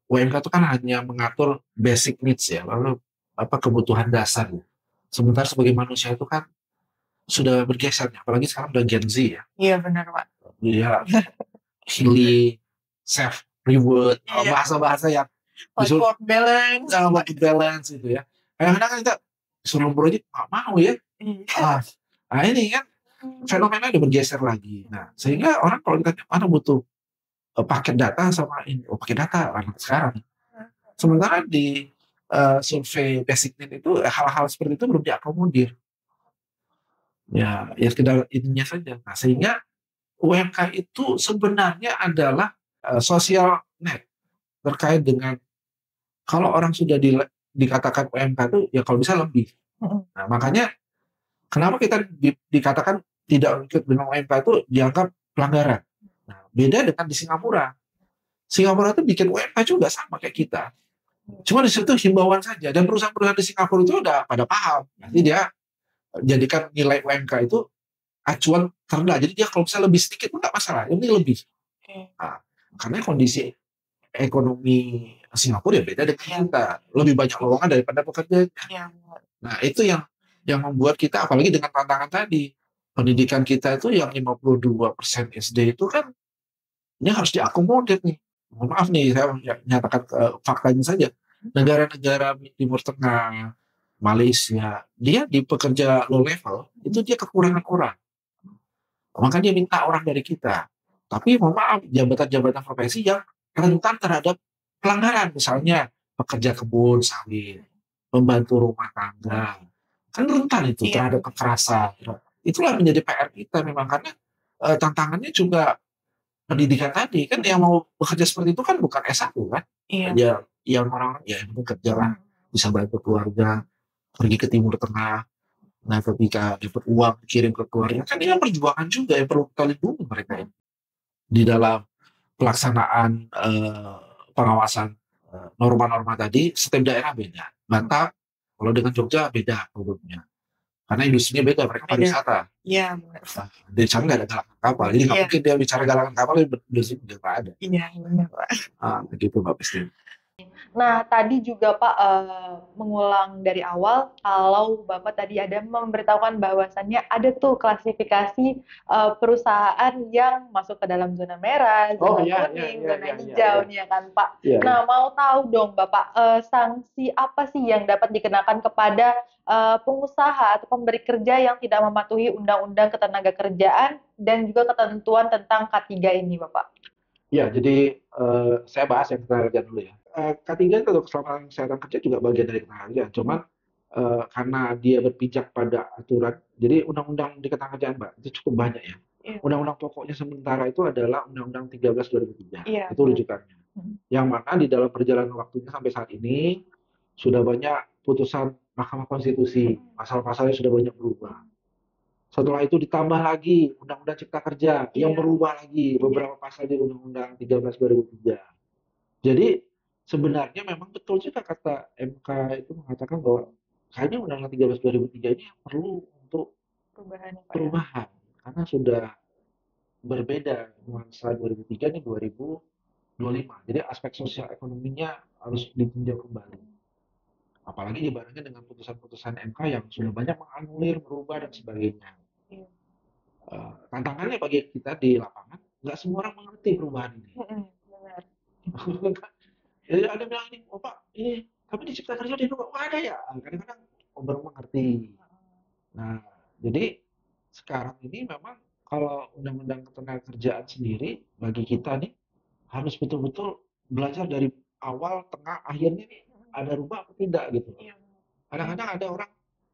UMK itu kan hanya mengatur basic needs ya, lalu kebutuhan dasar. Sementara sebagai manusia itu kan sudah bergeser, apalagi sekarang udah Gen Z ya. Iya benar Pak. Iya, healing, self reward, bahasa-bahasa yang work balance itu ya. Kadang-kadang kita suruh lembur aja nggak mau ya. Nah ini kan fenomena udah bergeser lagi. Nah sehingga orang kalau ditanya mana butuh paket data sama ini, paket data anak sekarang. Sementara di survei basic need itu hal-hal seperti itu belum diakomodir. Ya sekedar ininya saja. Nah, sehingga UMK itu sebenarnya adalah social net terkait dengan kalau orang sudah dikatakan UMK itu ya kalau bisa lebih. Nah, makanya kenapa kita dikatakan tidak ikut dengan UMK itu dianggap pelanggaran. Nah, beda dengan di Singapura. Singapura itu bikin UMK juga sama kayak kita. Cuma di situ himbauan saja. Dan perusahaan-perusahaan di Singapura itu udah pada paham. Nanti dia jadikan nilai UMK itu acuan terendah. Jadi dia kalau bisa lebih sedikit pun nggak masalah. Ini lebih. Nah, karena kondisi ekonomi Singapura ya beda dengan kita. Lebih banyak lowongan daripada pekerja. Nah, itu yang membuat kita, apalagi dengan tantangan tadi, pendidikan kita itu yang 52% SD itu kan ini harus diakomodir nih. Mohon maaf nih, saya nyatakan faktanya saja. Negara-negara Timur Tengah, Malaysia, dia di pekerja low level, itu dia kekurangan orang. Maka dia minta orang dari kita. Tapi mohon maaf, jabatan-jabatan profesi yang rentan terhadap pelanggaran. Misalnya pekerja kebun, sawit, pembantu rumah tangga. Kan rentan itu terhadap kekerasan. Itulah menjadi PR kita memang. Karena tantangannya juga pendidikan tadi. Kan yang mau bekerja seperti itu kan bukan S1 kan. Ya, yang orang-orang ya yang bekerja lah. Bisa bantu keluarga, pergi ke Timur Tengah. Nah, ketika dapat uang kirim ke keluarga, kan ini perjuangan juga yang perlu kita lindungi mereka ini. Di dalam pelaksanaan pengawasan norma-norma tadi, setiap daerah beda. Batak, kalau dengan Jogja beda produknya. Karena industrinya beda, mereka pariwisata. Iya. Nah, di sana nggak ada galangan kapal, jadi nggak mungkin dia bicara galangan kapal, industri nggak ada. Iya, benar Pak. Begitu Mbak Christine. Nah, tadi juga Pak mengulang dari awal kalau Bapak tadi ada memberitahukan bahwasannya ada tuh klasifikasi perusahaan yang masuk ke dalam zona merah, zona kuning, zona hijau nih ya kan Pak. Nah, mau tahu dong Bapak sanksi apa sih yang dapat dikenakan kepada pengusaha atau pemberi kerja yang tidak mematuhi Undang-Undang Ketenagakerjaan dan juga ketentuan tentang K3 ini Bapak? Ya, jadi saya bahas yang ketenagakerjaan dulu ya. K3 itu untuk keselamatan kesehatan kerja juga bagian dari ketenagakerjaan. Cuman karena dia berpijak pada aturan, jadi undang-undang di ketenagakerjaan Mbak, itu cukup banyak ya. Undang-undang pokoknya sementara itu adalah Undang-Undang 13/2003. Itu rujukannya. Yang mana di dalam perjalanan waktunya sampai saat ini sudah banyak putusan Mahkamah Konstitusi, pasal-pasalnya sudah banyak berubah. Setelah itu ditambah lagi Undang-Undang Cipta Kerja yang berubah lagi beberapa pasal di Undang-Undang 13/2003. Jadi sebenarnya memang betul juga kata MK itu mengatakan bahwa kayaknya Undang-Undang 13/2003 ini perlu untuk perubahan karena sudah berbeda nuansa 2003 ini 2025. Jadi aspek sosial ekonominya harus ditinjau kembali. Apalagi dibandingkan dengan putusan-putusan MK yang sudah banyak menganulir, merubah dan sebagainya. Tantangannya bagi kita di lapangan, nggak semua orang mengerti perubahan ini. Benar. Jadi ada bilang ini, oh Pak, ini tapi di Cipta Kerja di kok ada ya? Kadang-kadang baru mengerti. Nah, jadi sekarang ini memang kalau Undang-Undang Ketenagakerjaan sendiri bagi kita nih harus betul-betul belajar dari awal, tengah, akhirnya nih ada rubah atau tidak gitu. Kadang-kadang ada orang,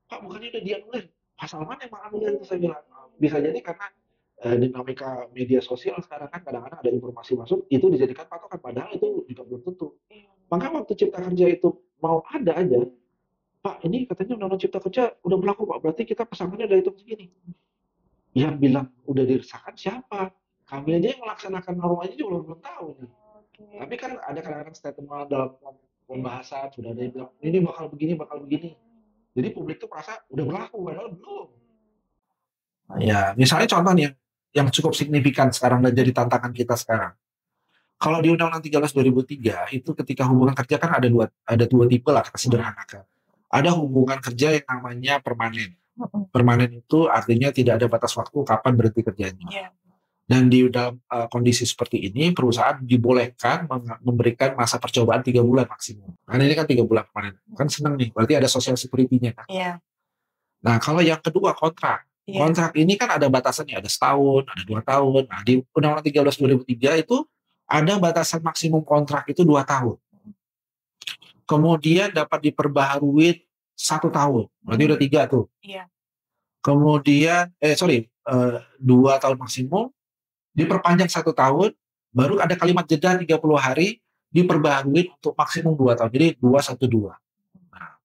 Pak bukannya udah dianulir, pasal mana yang menganulir itu saya bilang. Bisa jadi karena dinamika media sosial sekarang kan kadang-kadang ada informasi masuk itu dijadikan patokan padahal itu juga belum tentu. Maka waktu Cipta Kerja itu mau ada aja, Pak ini katanya Undang-Undang Cipta Kerja udah berlaku Pak, berarti kita pesangonnya udah hitung segini. Yang bilang udah diresahkan siapa? Kami aja yang melaksanakan normanya juga belum tahu nih. Tapi kan ada kadang-kadang statement dalam pembahasan sudah ada yang bilang ini bakal begini. Jadi publik tuh merasa udah berlaku padahal belum. Ya, misalnya contoh nih yang cukup signifikan sekarang dan jadi tantangan kita sekarang. Kalau di Undang-Undang 13/2003 itu ketika hubungan kerja kan ada dua tipe lah, kita sederhanakan. Ada hubungan kerja yang namanya permanen. Permanen itu artinya tidak ada batas waktu kapan berhenti kerjanya. Dan di dalam kondisi seperti ini perusahaan dibolehkan memberikan masa percobaan 3 bulan maksimum. Karena ini kan 3 bulan permanen. Kan seneng nih, berarti ada social security-nya kan. Nah, kalau yang kedua kontrak. Kontrak ini kan ada batasannya, ada setahun, ada 2 tahun. Nah, di Undang-Undang 13/2003 itu ada batasan maksimum kontrak itu 2 tahun. Kemudian dapat diperbaharui 1 tahun, berarti udah 3 tuh. kemudian 2 tahun maksimum, diperpanjang 1 tahun, baru ada kalimat jeda 30 hari, diperbaharui untuk maksimum 2 tahun. Jadi 212. Nah,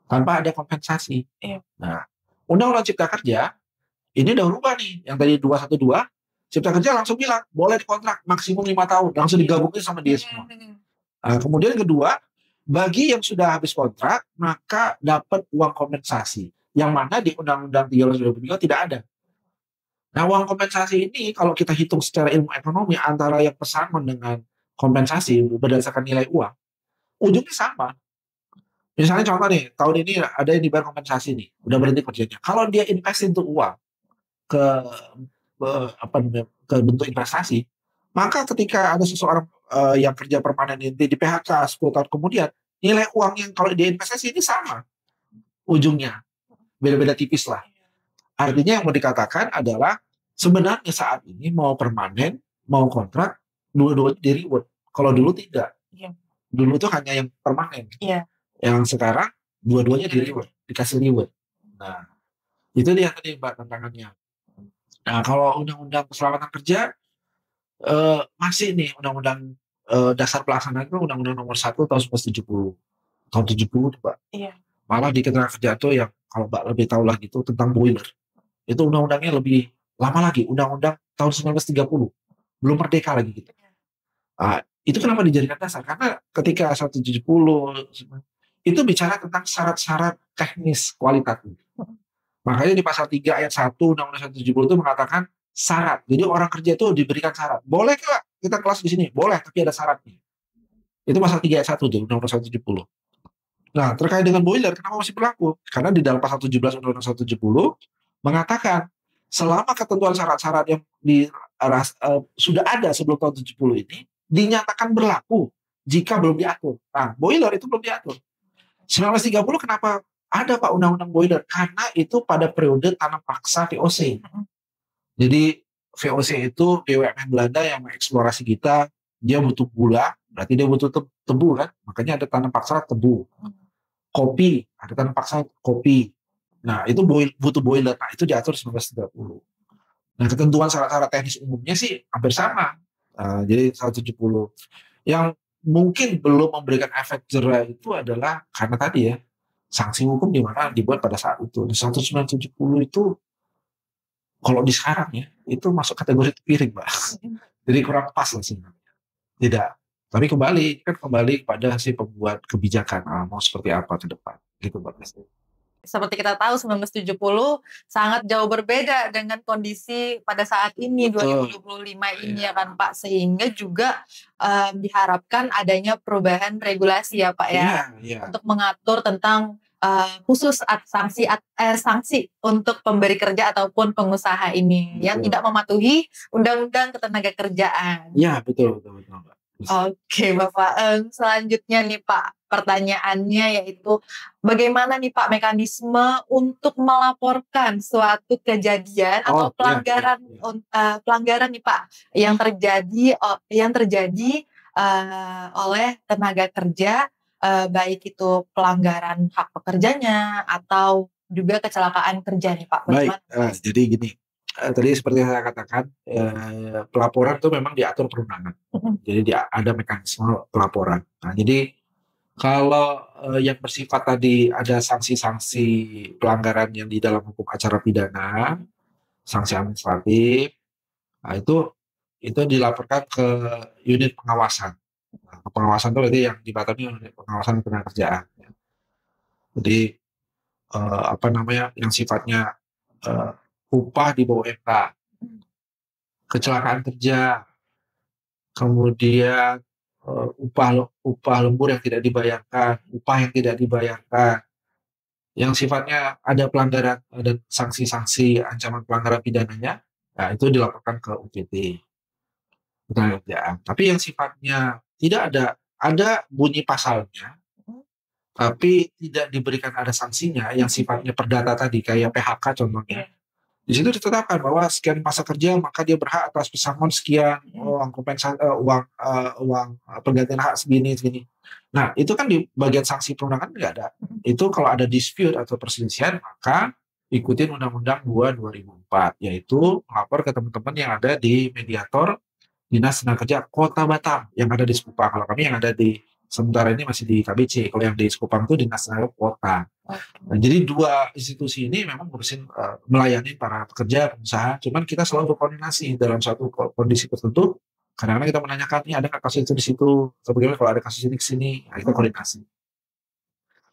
tanpa ada kompensasi. Iya. Nah, Undang-Undang Cipta Kerja ini udah berubah nih. Yang tadi 212, Cipta Kerja langsung bilang boleh dikontrak maksimum 5 tahun, langsung digabungin sama dia semua. Nah, kemudian yang kedua, bagi yang sudah habis kontrak maka dapat uang kompensasi, yang mana di Undang-Undang 13 2003 tidak ada. Nah, uang kompensasi ini kalau kita hitung secara ilmu ekonomi antara yang pesangon dengan kompensasi berdasarkan nilai uang, ujungnya sama. Misalnya contoh nih, tahun ini ada yang dibayar kompensasi nih, udah berhenti kerjanya. Kalau dia invest itu uang ke ke bentuk investasi, maka ketika ada seseorang yang kerja permanen ini di PHK 10 tahun kemudian, nilai uang yang kalau dia investasi ini sama ujungnya, beda-beda tipis lah. Artinya yang mau dikatakan adalah sebenarnya saat ini mau permanen, mau kontrak, dua-duanya di reward. Kalau dulu tidak. Iya. Dulu tuh hanya yang permanen. Iya. Yang sekarang dua-duanya di reward, dikasih reward. Nah, itu dia tadi Mbak tantangannya. Nah, kalau Undang-Undang Keselamatan Kerja masih nih Undang-Undang dasar pelaksanaan itu Undang-Undang Nomor 1 tahun 1970. Tahun 70 Mbak. Iya. Malah di ketenagakerjaan tuh yang kalau Mbak lebih tahu lagi itu tentang boiler. Itu undang-undangnya lebih lama lagi, undang-undang tahun 1930. Belum merdeka lagi gitu. Itu kenapa dijadikan dasar? Karena ketika 170 itu bicara tentang syarat-syarat teknis kualitatif. Makanya di pasal 3 ayat 1 Undang-Undang 170 itu mengatakan syarat. Jadi orang kerja itu diberikan syarat. Boleh nggak kita kelas di sini? Boleh, tapi ada syaratnya. Itu pasal 3 ayat 1 tuh Undang-Undang 170. Nah, terkait dengan boiler, kenapa masih berlaku? Karena di dalam pasal 17 Undang-Undang 170 mengatakan selama ketentuan syarat-syarat yang sudah ada sebelum tahun 70 ini dinyatakan berlaku jika belum diatur. Nah, boiler itu belum diatur. 1930 kenapa ada Pak Undang-Undang boiler? Karena itu pada periode tanam paksa VOC. Jadi VOC itu BUMN Belanda yang mengeksplorasi kita, dia butuh gula, berarti dia butuh tebu kan? Makanya ada tanam paksa tebu. Kopi, ada tanam paksa kopi. Nah, itu butuh boiler. Nah, itu diatur 1930. Nah, ketentuan syarat-syarat teknis umumnya sih hampir sama. Jadi 170. Yang mungkin belum memberikan efek jera itu adalah karena tadi ya, sanksi hukum di mana dibuat pada saat itu. Di 1970 itu kalau di sekarang ya, itu masuk kategori piring, Mbak. Jadi kurang pas lah sebenarnya. Tidak. Tapi kembali kepada si pembuat kebijakan mau seperti apa ke depan. Gitu, Mbak. Seperti kita tahu 1970 sangat jauh berbeda dengan kondisi pada saat ini. Betul. 2025 ini ya kan Pak, sehingga juga diharapkan adanya perubahan regulasi ya Pak ya, untuk mengatur tentang khusus sanksi untuk pemberi kerja ataupun pengusaha ini yang tidak mematuhi Undang-Undang Ketenagakerjaan. Ya betul Mbak. Oke Bapak, selanjutnya nih Pak, pertanyaannya yaitu bagaimana nih Pak mekanisme untuk melaporkan suatu kejadian atau pelanggaran nih Pak yang terjadi oleh tenaga kerja, baik itu pelanggaran hak pekerjanya atau juga kecelakaan kerja nih Pak. Baik, jadi gini. Tadi seperti saya katakan, pelaporan itu memang diatur perundangan. Jadi ada mekanisme pelaporan. Nah, jadi kalau yang bersifat tadi ada sanksi-sanksi pelanggaran yang di dalam hukum acara pidana, sanksi administratif, nah itu dilaporkan ke unit pengawasan. Nah, pengawasan itu berarti yang dibatasi unit pengawasan ketenagakerjaan. Jadi yang sifatnya upah di bawah UMK, kecelakaan kerja, kemudian upah lembur yang tidak dibayarkan, upah yang tidak dibayarkan, yang sifatnya ada pelanggaran dan sanksi-sanksi ancaman pelanggaran pidananya, nah itu dilaporkan ke UPT ketenagakerjaan. Tapi yang sifatnya tidak ada bunyi pasalnya, tapi tidak diberikan ada sanksinya, yang sifatnya perdata tadi kayak PHK contohnya. Di situ ditetapkan bahwa sekian masa kerja maka dia berhak atas pesangon sekian, uang kompensasi, uang penggantian hak segini. Nah, itu kan di bagian sanksi perundangan nggak ada. Itu kalau ada dispute atau perselisihan maka ikutin Undang-Undang 2 2004, yaitu melapor ke teman-teman yang ada di mediator Dinas Tenaga Kerja Kota Batam yang ada di Sekupang. Kalau kami yang ada di sementara ini masih di KBC. Kalau yang di Sekupang itu Dinas Tenaga Kota. Nah, jadi dua institusi ini memang ngurusin melayani para pekerja, pengusaha. Cuman kita selalu berkoordinasi dalam suatu kondisi tertentu. Kadang-kadang kita menanyakan, ini ada nggak kasus itu di situ? Sebagaimana kalau ada kasus ini ke sini, nah, kita koordinasi.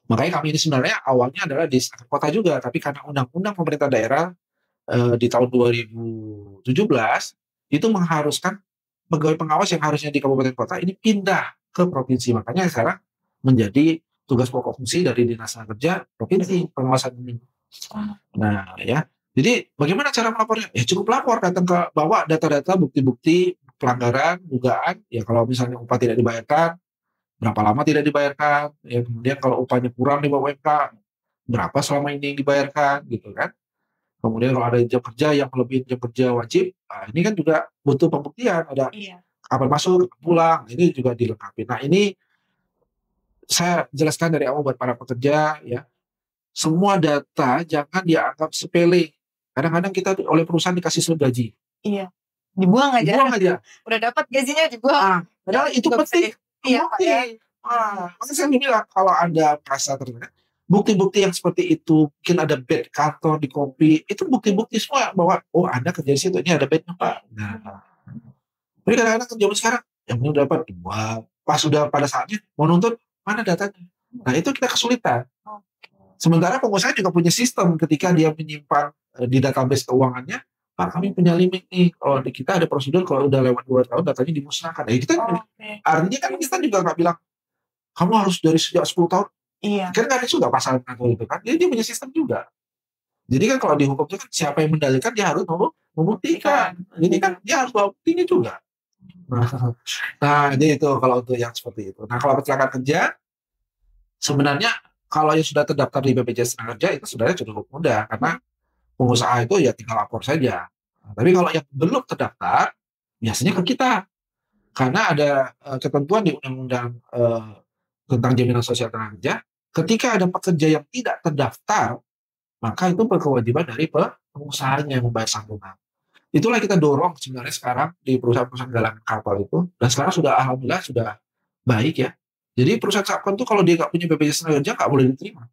Makanya kami ini sebenarnya awalnya adalah di kota juga, tapi karena undang-undang pemerintah daerah di tahun 2017 itu mengharuskan pegawai pengawas yang harusnya di kabupaten kota ini pindah ke provinsi. Makanya sekarang menjadi tugas pokok fungsi dari Dinas Tenaga Kerja provinsi pengawasan ini. Nah, ya. Jadi bagaimana cara melapornya? Ya cukup lapor, datang ke bawa data-data, bukti-bukti pelanggaran, dugaan. Ya kalau misalnya upah tidak dibayarkan, berapa lama tidak dibayarkan? Ya kemudian kalau upahnya kurang di bawah UMK, berapa selama ini yang dibayarkan, gitu kan? Kemudian kalau ada jam kerja yang melebihi jam kerja wajib, nah ini kan juga butuh pembuktian, ada Iya. kapan masuk, kapan pulang, ini juga dilengkapi. Nah ini saya jelaskan dari awal buat para pekerja ya, semua data jangan dianggap sepele. Kadang-kadang kita oleh perusahaan dikasih slip gaji, Iya. Dibuang aja. dibuang aja. Udah dapat gajinya dibuang. Padahal itu Nggak bisa penting. Iya, Pak, ya. Makanya saya bilang kalau Anda merasa terlibat, bukti-bukti yang seperti itu, mungkin ada bed kantor di kopi, itu bukti-bukti semua bahwa oh Anda kerja di situ, ini ada bednya Pak. Nah, tapi kadang-kadang kan zaman sekarang yang penting dapat dua, pas sudah pada saatnya mau nuntut mana datanya. Nah itu kita kesulitan. Sementara pengusaha juga punya sistem ketika dia menyimpan di database keuangannya, Pak kami punya limit nih, kalau di kita ada prosedur kalau udah lewat 2 tahun datanya dimusnahkan. Ya kita artinya kan kita juga nggak bilang kamu harus dari sejak 10 tahun. Iya. Kan nggak ada juga pasal atau itu kan. Dia punya sistem juga. Jadi kan kalau di hukum itu kan siapa yang mendalilkan dia harus membuktikan. Jadi kan dia harus bawa buktinya juga. Nah, jadi itu kalau untuk yang seperti itu. Nah, kalau kecelakaan kerja sebenarnya kalau yang sudah terdaftar di BPJS Tenaga Kerja itu sebenarnya cukup mudah karena pengusaha itu ya tinggal lapor saja. Nah, tapi kalau yang belum terdaftar biasanya ke kita karena ada ketentuan di Undang-Undang tentang Jaminan Sosial Tenaga Kerja. Ketika ada pekerja yang tidak terdaftar, maka itu berkewajiban dari pengusahanya yang membayar santunan. Itulah kita dorong sebenarnya sekarang di perusahaan-perusahaan galangan kapal itu. Dan sekarang sudah alhamdulillah sudah baik ya. Jadi perusahaan subkon itu kalau dia nggak punya BPJS Tenaga Kerja nggak boleh diterima.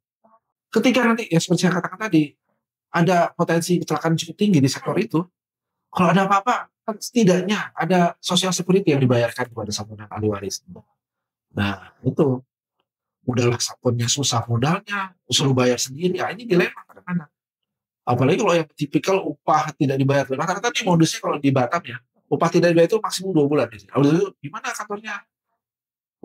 Ketika nanti ya seperti saya katakan tadi, ada potensi kecelakaan cukup tinggi di sektor itu, kalau ada apa-apa, kan setidaknya ada social security yang dibayarkan kepada santunan ahli waris. Nah itu, udahlah subkonnya susah modalnya, suruh bayar sendiri, ya ini dilema kadang-kadang. Apalagi kalau yang tipikal upah tidak dibayar. Rata-rata nih modusnya kalau di Batam ya, upah tidak dibayar itu maksimum 2 bulan. Lalu itu gimana kantornya?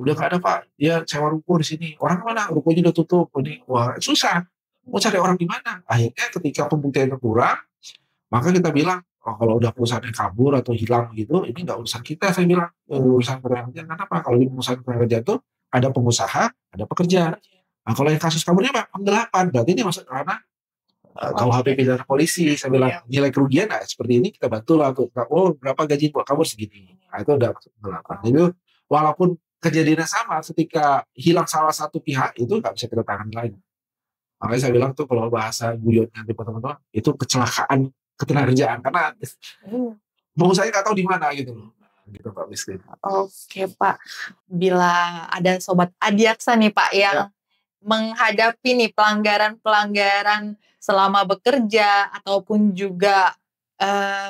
Udah nggak ada Pak, dia sewa ruko di sini. Orang mana? Rukonya udah tutup. Ini wah susah. Mau cari orang di mana? Akhirnya ketika pembuktiannya kurang, maka kita bilang, oh, kalau udah perusahaannya kabur atau hilang gitu, ini nggak urusan kita. Saya bilang urusan pekerjaan. Kenapa? Kalau di perusahaan pekerjaan itu ada pengusaha, ada pekerja. Nah kalau yang kasus kaburnya Pak, penggelapan. Berarti ini masuk karena KUHP pidana polisi. Saya bilang nilai kerugian nah, seperti ini kita bantu lah. Oh berapa gaji buat kabur segini. Nah itu udah masuk penggelapan. Jadi walaupun kejadiannya sama, ketika hilang salah satu pihak itu nggak bisa kita tangani lagi. Makanya saya bilang tuh kalau bahasa guyonnya di teman-teman itu kecelakaan ketenagakerjaan karena pengusaha nggak tahu di mana gitu loh. Gitu Pak Miskin. Oke Pak, bila ada sobat Adiaksa nih Pak yang menghadapi nih pelanggaran-pelanggaran selama bekerja ataupun juga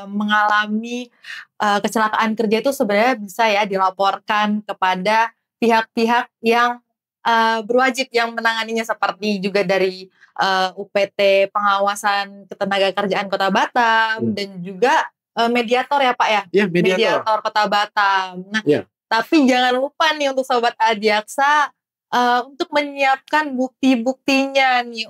mengalami kecelakaan kerja itu sebenarnya bisa ya dilaporkan kepada pihak-pihak yang berwajib yang menanganinya seperti juga dari UPT Pengawasan Ketenagakerjaan Kota Batam dan juga mediator ya Pak ya? Iya, mediator Kota Batam. Nah, ya. Tapi jangan lupa nih untuk Sobat Adiaksa untuk menyiapkan bukti-buktinya nih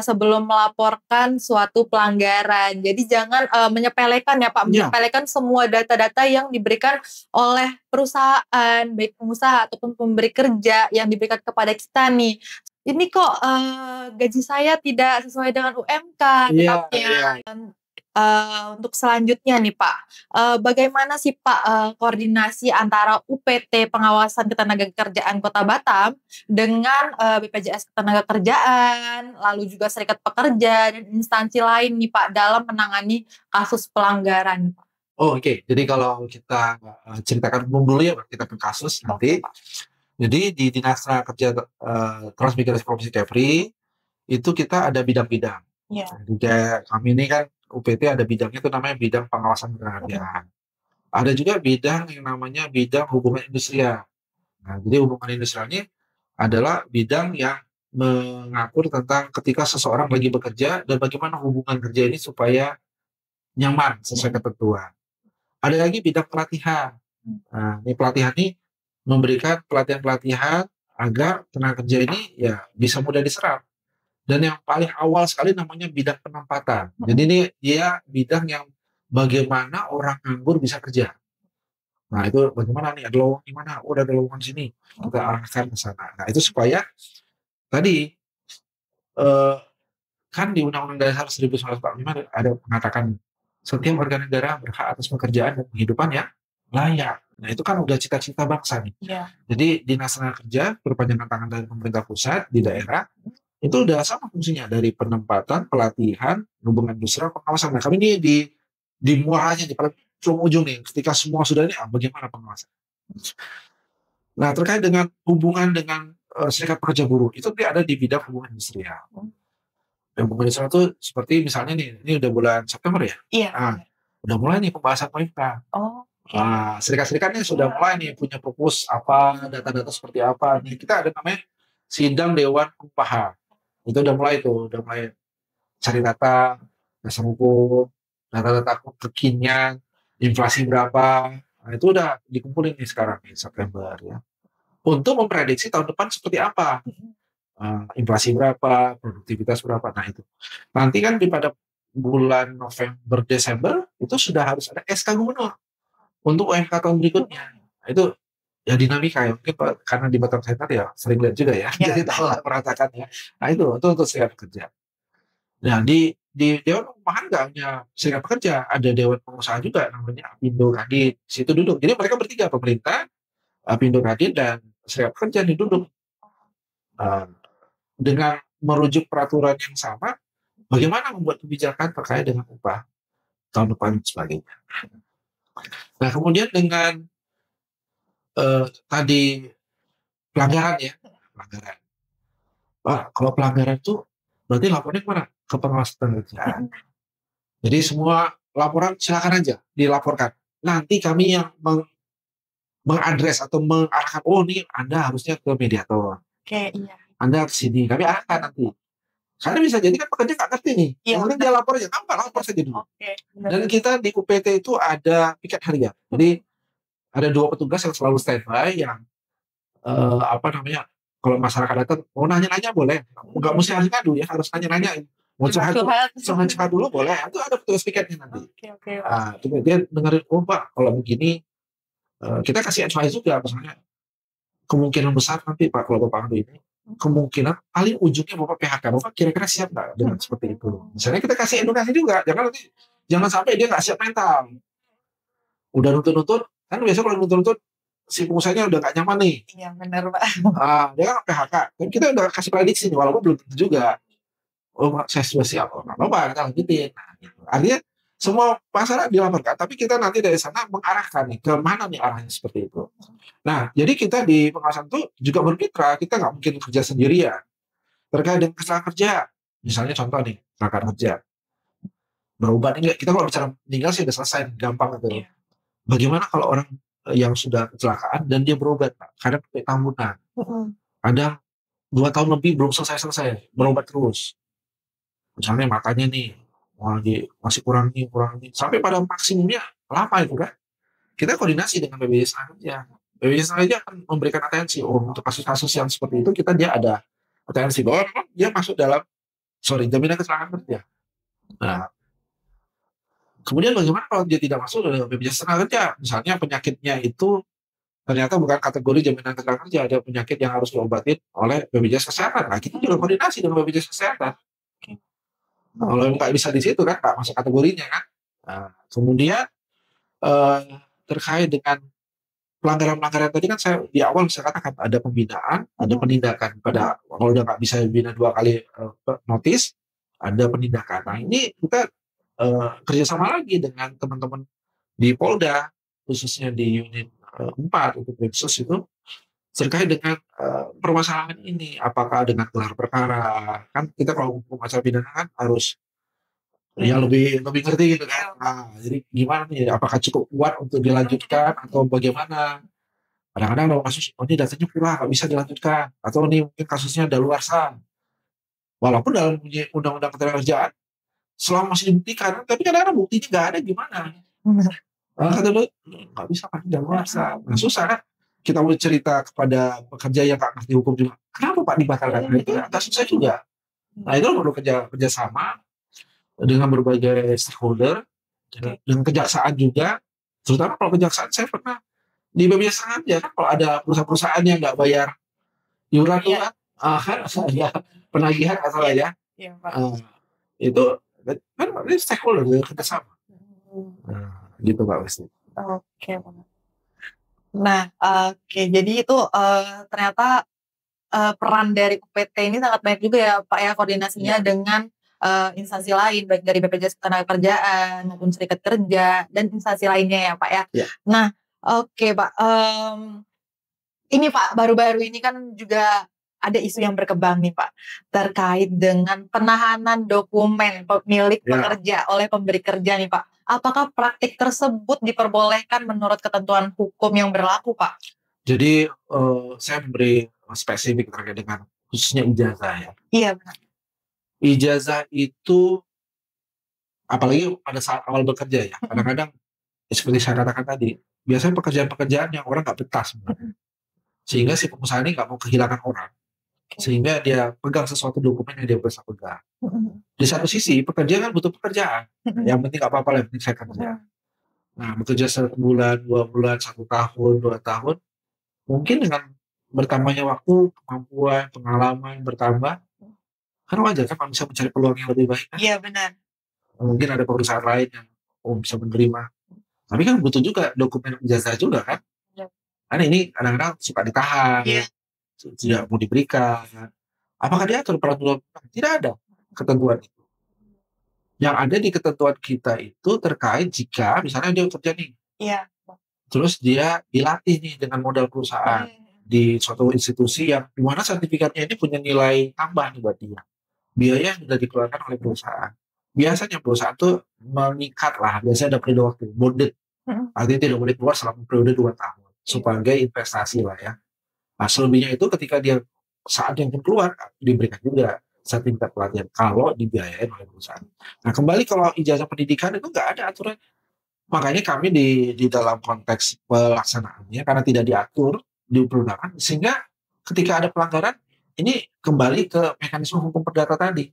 sebelum melaporkan suatu pelanggaran. Jadi jangan menyepelekan ya Pak, menyepelekan semua data-data yang diberikan oleh perusahaan, baik pengusaha ataupun pemberi kerja yang diberikan kepada kita nih. Ini kok gaji saya tidak sesuai dengan UMK, Untuk selanjutnya nih Pak, bagaimana sih Pak koordinasi antara UPT Pengawasan Ketenagakerjaan Kota Batam dengan BPJS Ketenagakerjaan, lalu juga Serikat Pekerja dan instansi lain nih Pak dalam menangani kasus pelanggaran? Oh, oke. Jadi kalau kita ceritakan umum dulu ya, kita ke kasus nanti. Oke, Pak. Jadi di Dinas Tenaga Kerja Transmigrasi Provinsi Kepri itu kita ada bidang-bidang. Iya. Jadi kayak kami ini kan UPT ada bidangnya itu namanya bidang pengawasan ketenagakerjaan. Ada juga bidang yang namanya bidang hubungan industrial. Nah, jadi hubungan industrialnya adalah bidang yang mengatur tentang ketika seseorang lagi bekerja dan bagaimana hubungan kerja ini supaya nyaman sesuai ketentuan. Ada lagi bidang pelatihan. Nah, ini pelatihan ini memberikan pelatihan-pelatihan agar tenaga kerja ini ya bisa mudah diserap. Dan yang paling awal sekali namanya bidang penempatan. Jadi ini dia bidang yang bagaimana orang nganggur bisa kerja. Nah itu bagaimana nih, ada lowongan di mana? Oh, ada lowongan di sini. Kita arahkan ke sana. Nah itu supaya tadi eh, kan di Undang-Undang Dasar 1945 ada mengatakan setiap warga negara berhak atas pekerjaan dan kehidupan yang layak. Nah itu kan udah cita-cita bangsa nih. Iya. Jadi Dinas Tenaga Kerja berpanjangan tangan dari pemerintah pusat di daerah itu udah sama fungsinya dari penempatan, pelatihan, hubungan industrial, pengawasan. Nah kami ini di muaranya di paling ujung nih, ketika semua sudah ini, bagaimana pengawasan? Nah terkait dengan hubungan dengan serikat pekerja buruh itu dia ada di bidang hubungan industrial. Hubungan industrial itu seperti misalnya nih, ini udah bulan September ya, Iya. udah mulai nih pembahasan pemerintah. Oh, Serikat-serikatnya sudah mulai nih punya fokus apa, data-data seperti apa. Nih kita ada namanya sidang Dewan Pengupahan. Itu udah mulai cari data, dasar hukum, data-data kekinian, inflasi berapa. Nah, itu udah dikumpulin nih sekarang nih September ya. Untuk memprediksi tahun depan seperti apa. Inflasi berapa, produktivitas berapa. Nah itu. Nanti kan pada bulan November, Desember itu sudah harus ada SK Gubernur untuk UMK tahun berikutnya. Nah, itu ya dinamika ya mungkin karena di Batam Center ya sering lihat juga ya, jadi tahu lah merasakan ya. Nah itu untuk serikat pekerja. Nah di Dewan Pengupahan nggak hanya serikat pekerja, ada Dewan Pengusaha juga namanya Apindo Kadin, situ duduk. Jadi mereka bertiga, pemerintah, Apindo Kadin dan serikat pekerja nih duduk dengan merujuk peraturan yang sama, bagaimana membuat kebijakan terkait dengan upah tahun depan dan sebagainya. Nah kemudian dengan tadi pelanggaran ya, pelanggaran. Kalau pelanggaran itu berarti lapornya kemana? Ke pengawas ketenagakerjaan. Jadi semua laporan silakan aja dilaporkan. Nanti kami yang mengadres atau mengarahkan, oh nih Anda harusnya ke mediator. Oke, iya. Anda ke sini, kami arahkan nanti. Karena bisa jadi kan pekerja nggak ngerti nih. Iya, Yang penting dia lapor aja, apa lapor saja dulu. Oke, benar. Dan kita di UPT itu ada piket harian. Jadi ada 2 petugas yang selalu standby yang kalau masyarakat datang mau nanya-nanya boleh, nggak mesti harus ngadu ya, harus nanya-nanya. Mau curhat dulu boleh, itu ada petugas piketnya nanti. Oke. Dia dengerin, oh Pak kalau begini kita kasih advice juga, misalnya kemungkinan besar nanti Pak kalau Bapak ambil ini kemungkinan paling ujungnya Bapak PHK, Bapak kira-kira siap nggak dengan seperti itu? Misalnya kita kasih edukasi juga, jangan sampai dia nggak siap mental, udah nuntut kan biasa kalau nuntut si pengusahanya udah gak nyaman nih. Iya benar Pak. Dia kan PHK. Kan kita udah kasih prediksi nih, walaupun belum tentu juga. Oh saya sudah siap. Nggak apa-apa, kita lanjutin. Nah, gitu. Artinya semua masalah dilaporkan, tapi kita nanti dari sana mengarahkan nih, ke mana nih arahnya seperti itu. Nah, jadi kita di pengawasan itu juga bermitra, kita nggak mungkin kerja sendirian. Terkait dengan kecelakaan kerja, misalnya contoh nih, kecelakaan kerja. Berobat ini, kita kalau bicara meninggal sih udah selesai, gampang gitu. Iya. Bagaimana kalau orang yang sudah kecelakaan dan dia berobat karena tahunan, ada 2 tahun lebih belum selesai berobat terus, misalnya matanya nih masih kurang nih sampai pada maksimumnya lama itu kan, kita koordinasi dengan BPJS Tenaga Kerja akan memberikan atensi untuk kasus-kasus yang seperti itu, dia ada atensi bahwa dia masuk dalam jaminan kecelakaan kerja. Nah kemudian bagaimana kalau dia tidak masuk dalam BPJS Tenaga Kerja? Misalnya penyakitnya itu ternyata bukan kategori jaminan kecelakaan kerja, ada penyakit yang harus diobatin oleh BPJS Kesehatan. Nah, kita juga koordinasi dengan BPJS Kesehatan. Kalau nggak bisa di situ kan nggak masuk kategorinya kan. Nah, kemudian eh, terkait dengan pelanggaran-pelanggaran tadi kan saya di awal saya katakan ada pembinaan, ada penindakan. Pada kalau udah nggak bisa dibina 2 kali notis, ada penindakan. Nah ini kita kerjasama lagi dengan teman-teman di Polda, khususnya di unit 4 untuk Densus itu terkait dengan permasalahan ini. Apakah dengan gelar perkara? Kan kita kalau hukum acara pidana kan harus ya lebih lebih ngerti gitu kan. Nah, jadi gimana nih? Apakah cukup kuat untuk dilanjutkan atau bagaimana? Kadang-kadang ada kasus, oh ini datanya kurang, nggak bisa dilanjutkan. Atau ini mungkin kasusnya daluarsa. Walaupun dalam undang-undang ketenagakerjaan, selama masih dibuktikan, tapi kadang-kadang buktinya nggak ada gimana. Kata lu, nggak bisa kan daluarsa. Nah, susah kan? Kita mau cerita kepada pekerja yang nggak ngerti hukum juga, kenapa Pak dibatalkan? Nah, itu agak susah juga. Nah itu perlu kerjasama dengan berbagai stakeholder, dengan kejaksaan juga. Terutama kalau kejaksaan saya pernah di BPJS aja kan kalau ada perusahaan-perusahaan yang nggak bayar iuran tuh kan, kan ada penagihan atau ya, itu kan ini stakeholder kerjasama. Nah, gitu Pak Westi. Oke. Nah, oke. Jadi itu ternyata peran dari UPT ini sangat banyak juga ya Pak ya, koordinasinya dengan instansi lain, baik dari BPJS Ketenagakerjaan maupun serikat kerja dan instansi lainnya ya Pak ya. Nah, oke Pak. Ini Pak, baru-baru ini kan juga ada isu yang berkembang nih Pak, terkait dengan penahanan dokumen milik pekerja oleh pemberi kerja nih Pak. Apakah praktik tersebut diperbolehkan menurut ketentuan hukum yang berlaku Pak? Jadi saya memberi spesifik terkait dengan khususnya ijazah ya. Iya benar. Ijazah itu apalagi pada saat awal bekerja ya, kadang-kadang seperti saya katakan tadi, biasanya pekerjaan-pekerjaan yang orang nggak betah sebenarnya, sehingga si pengusaha ini nggak mau kehilangan orang, sehingga dia pegang sesuatu dokumen yang dia bisa pegang. Di satu sisi pekerja kan butuh pekerjaan, yang penting nggak apa-apa, yang penting saya kerja. Nah bekerja 1 bulan, 2 bulan, 1 tahun, 2 tahun, mungkin dengan bertambahnya waktu, kemampuan, pengalaman bertambah, kan wajar kan bisa mencari peluang yang lebih baik kan? Iya benar. Mungkin ada perusahaan lain yang bisa menerima, tapi kan butuh juga dokumen ijazah juga kan? Karena ini kadang-kadang suka ditahan, tidak mau diberikan. Apakah diatur peraturan? Tidak ada ketentuan itu. Yang ada di ketentuan kita itu terkait jika misalnya dia kerja nih, terus dia dilatih nih dengan modal perusahaan di suatu institusi yang dimana sertifikatnya ini punya nilai tambah nih buat dia. Biaya yang sudah dikeluarkan oleh perusahaan. Biasanya perusahaan tuh mengikat lah, biasanya ada periode waktu bonded, artinya tidak boleh keluar selama periode 2 tahun sebagai investasi lah ya. Nah selebihnya itu ketika dia saat yang keluar diberikan juga sertifikat pelatihan kalau dibiayain oleh perusahaan. Nah kembali kalau ijazah pendidikan itu nggak ada aturan. Makanya kami di dalam konteks pelaksanaannya karena tidak diatur di perundangan, sehingga ketika ada pelanggaran ini kembali ke mekanisme hukum perdata tadi,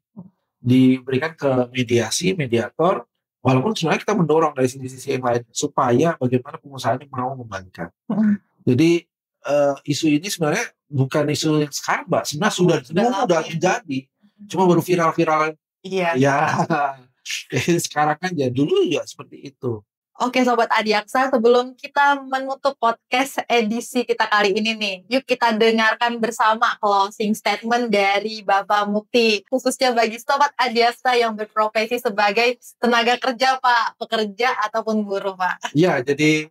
diberikan ke mediasi, mediator, walaupun sebenarnya kita mendorong dari sisi-sisi yang lain supaya bagaimana pengusaha ini mau membagikan. Jadi isu ini sebenarnya bukan isu yang sekarang Mbak, sebenarnya sudah terjadi, cuma baru viral-viral. Ya sekarang kan ya, dulu ya seperti itu. Oke Sobat Adiaksa, sebelum kita menutup podcast edisi kita kali ini nih, yuk kita dengarkan bersama closing statement dari Bapak Mukti, khususnya bagi Sobat Adiaksa yang berprofesi sebagai tenaga kerja Pak, pekerja ataupun buruh Pak. Iya, jadi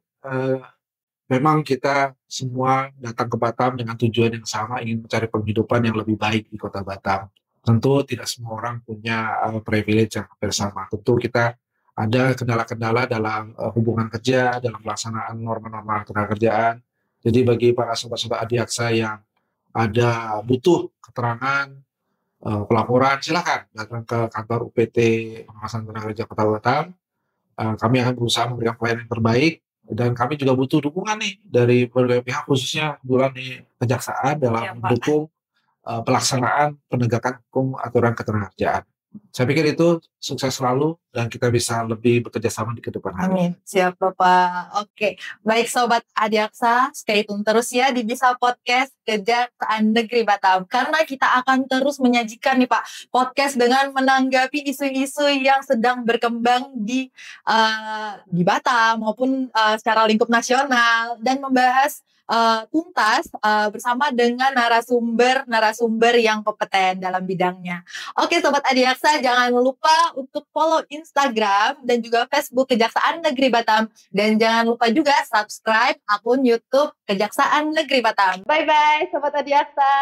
memang kita semua datang ke Batam dengan tujuan yang sama, ingin mencari penghidupan yang lebih baik di kota Batam. Tentu tidak semua orang punya privilege yang bersama. Tentu kita ada kendala-kendala dalam hubungan kerja, dalam pelaksanaan norma-norma ketenagakerjaan. Jadi bagi para sobat-sobat Adiaksa yang ada butuh keterangan, pelaporan, silakan datang ke kantor UPT Pengawasan Tenaga Kota Batam. Kami akan berusaha memberikan pelayanan yang terbaik, dan kami juga butuh dukungan nih dari berbagai pihak, khususnya bulan di kejaksaan dalam mendukung pelaksanaan penegakan hukum aturan ketenagakerjaan. Saya pikir itu sukses selalu dan kita bisa lebih bekerja sama di kedepan hari. Amin. Siap Bapak. Oke. Baik Sobat Adiaksa, stay tune terus ya di Bisa Podcast Kejaksaan Negeri Batam. Karena kita akan terus menyajikan nih Pak, podcast dengan menanggapi isu-isu yang sedang berkembang di Batam maupun secara lingkup nasional dan membahas tuntas bersama dengan narasumber yang kompeten dalam bidangnya. Oke Sobat Adiaksa, jangan lupa untuk follow Instagram dan juga Facebook Kejaksaan Negeri Batam. Dan jangan lupa juga subscribe akun YouTube Kejaksaan Negeri Batam. Bye-bye Sobat Adiaksa.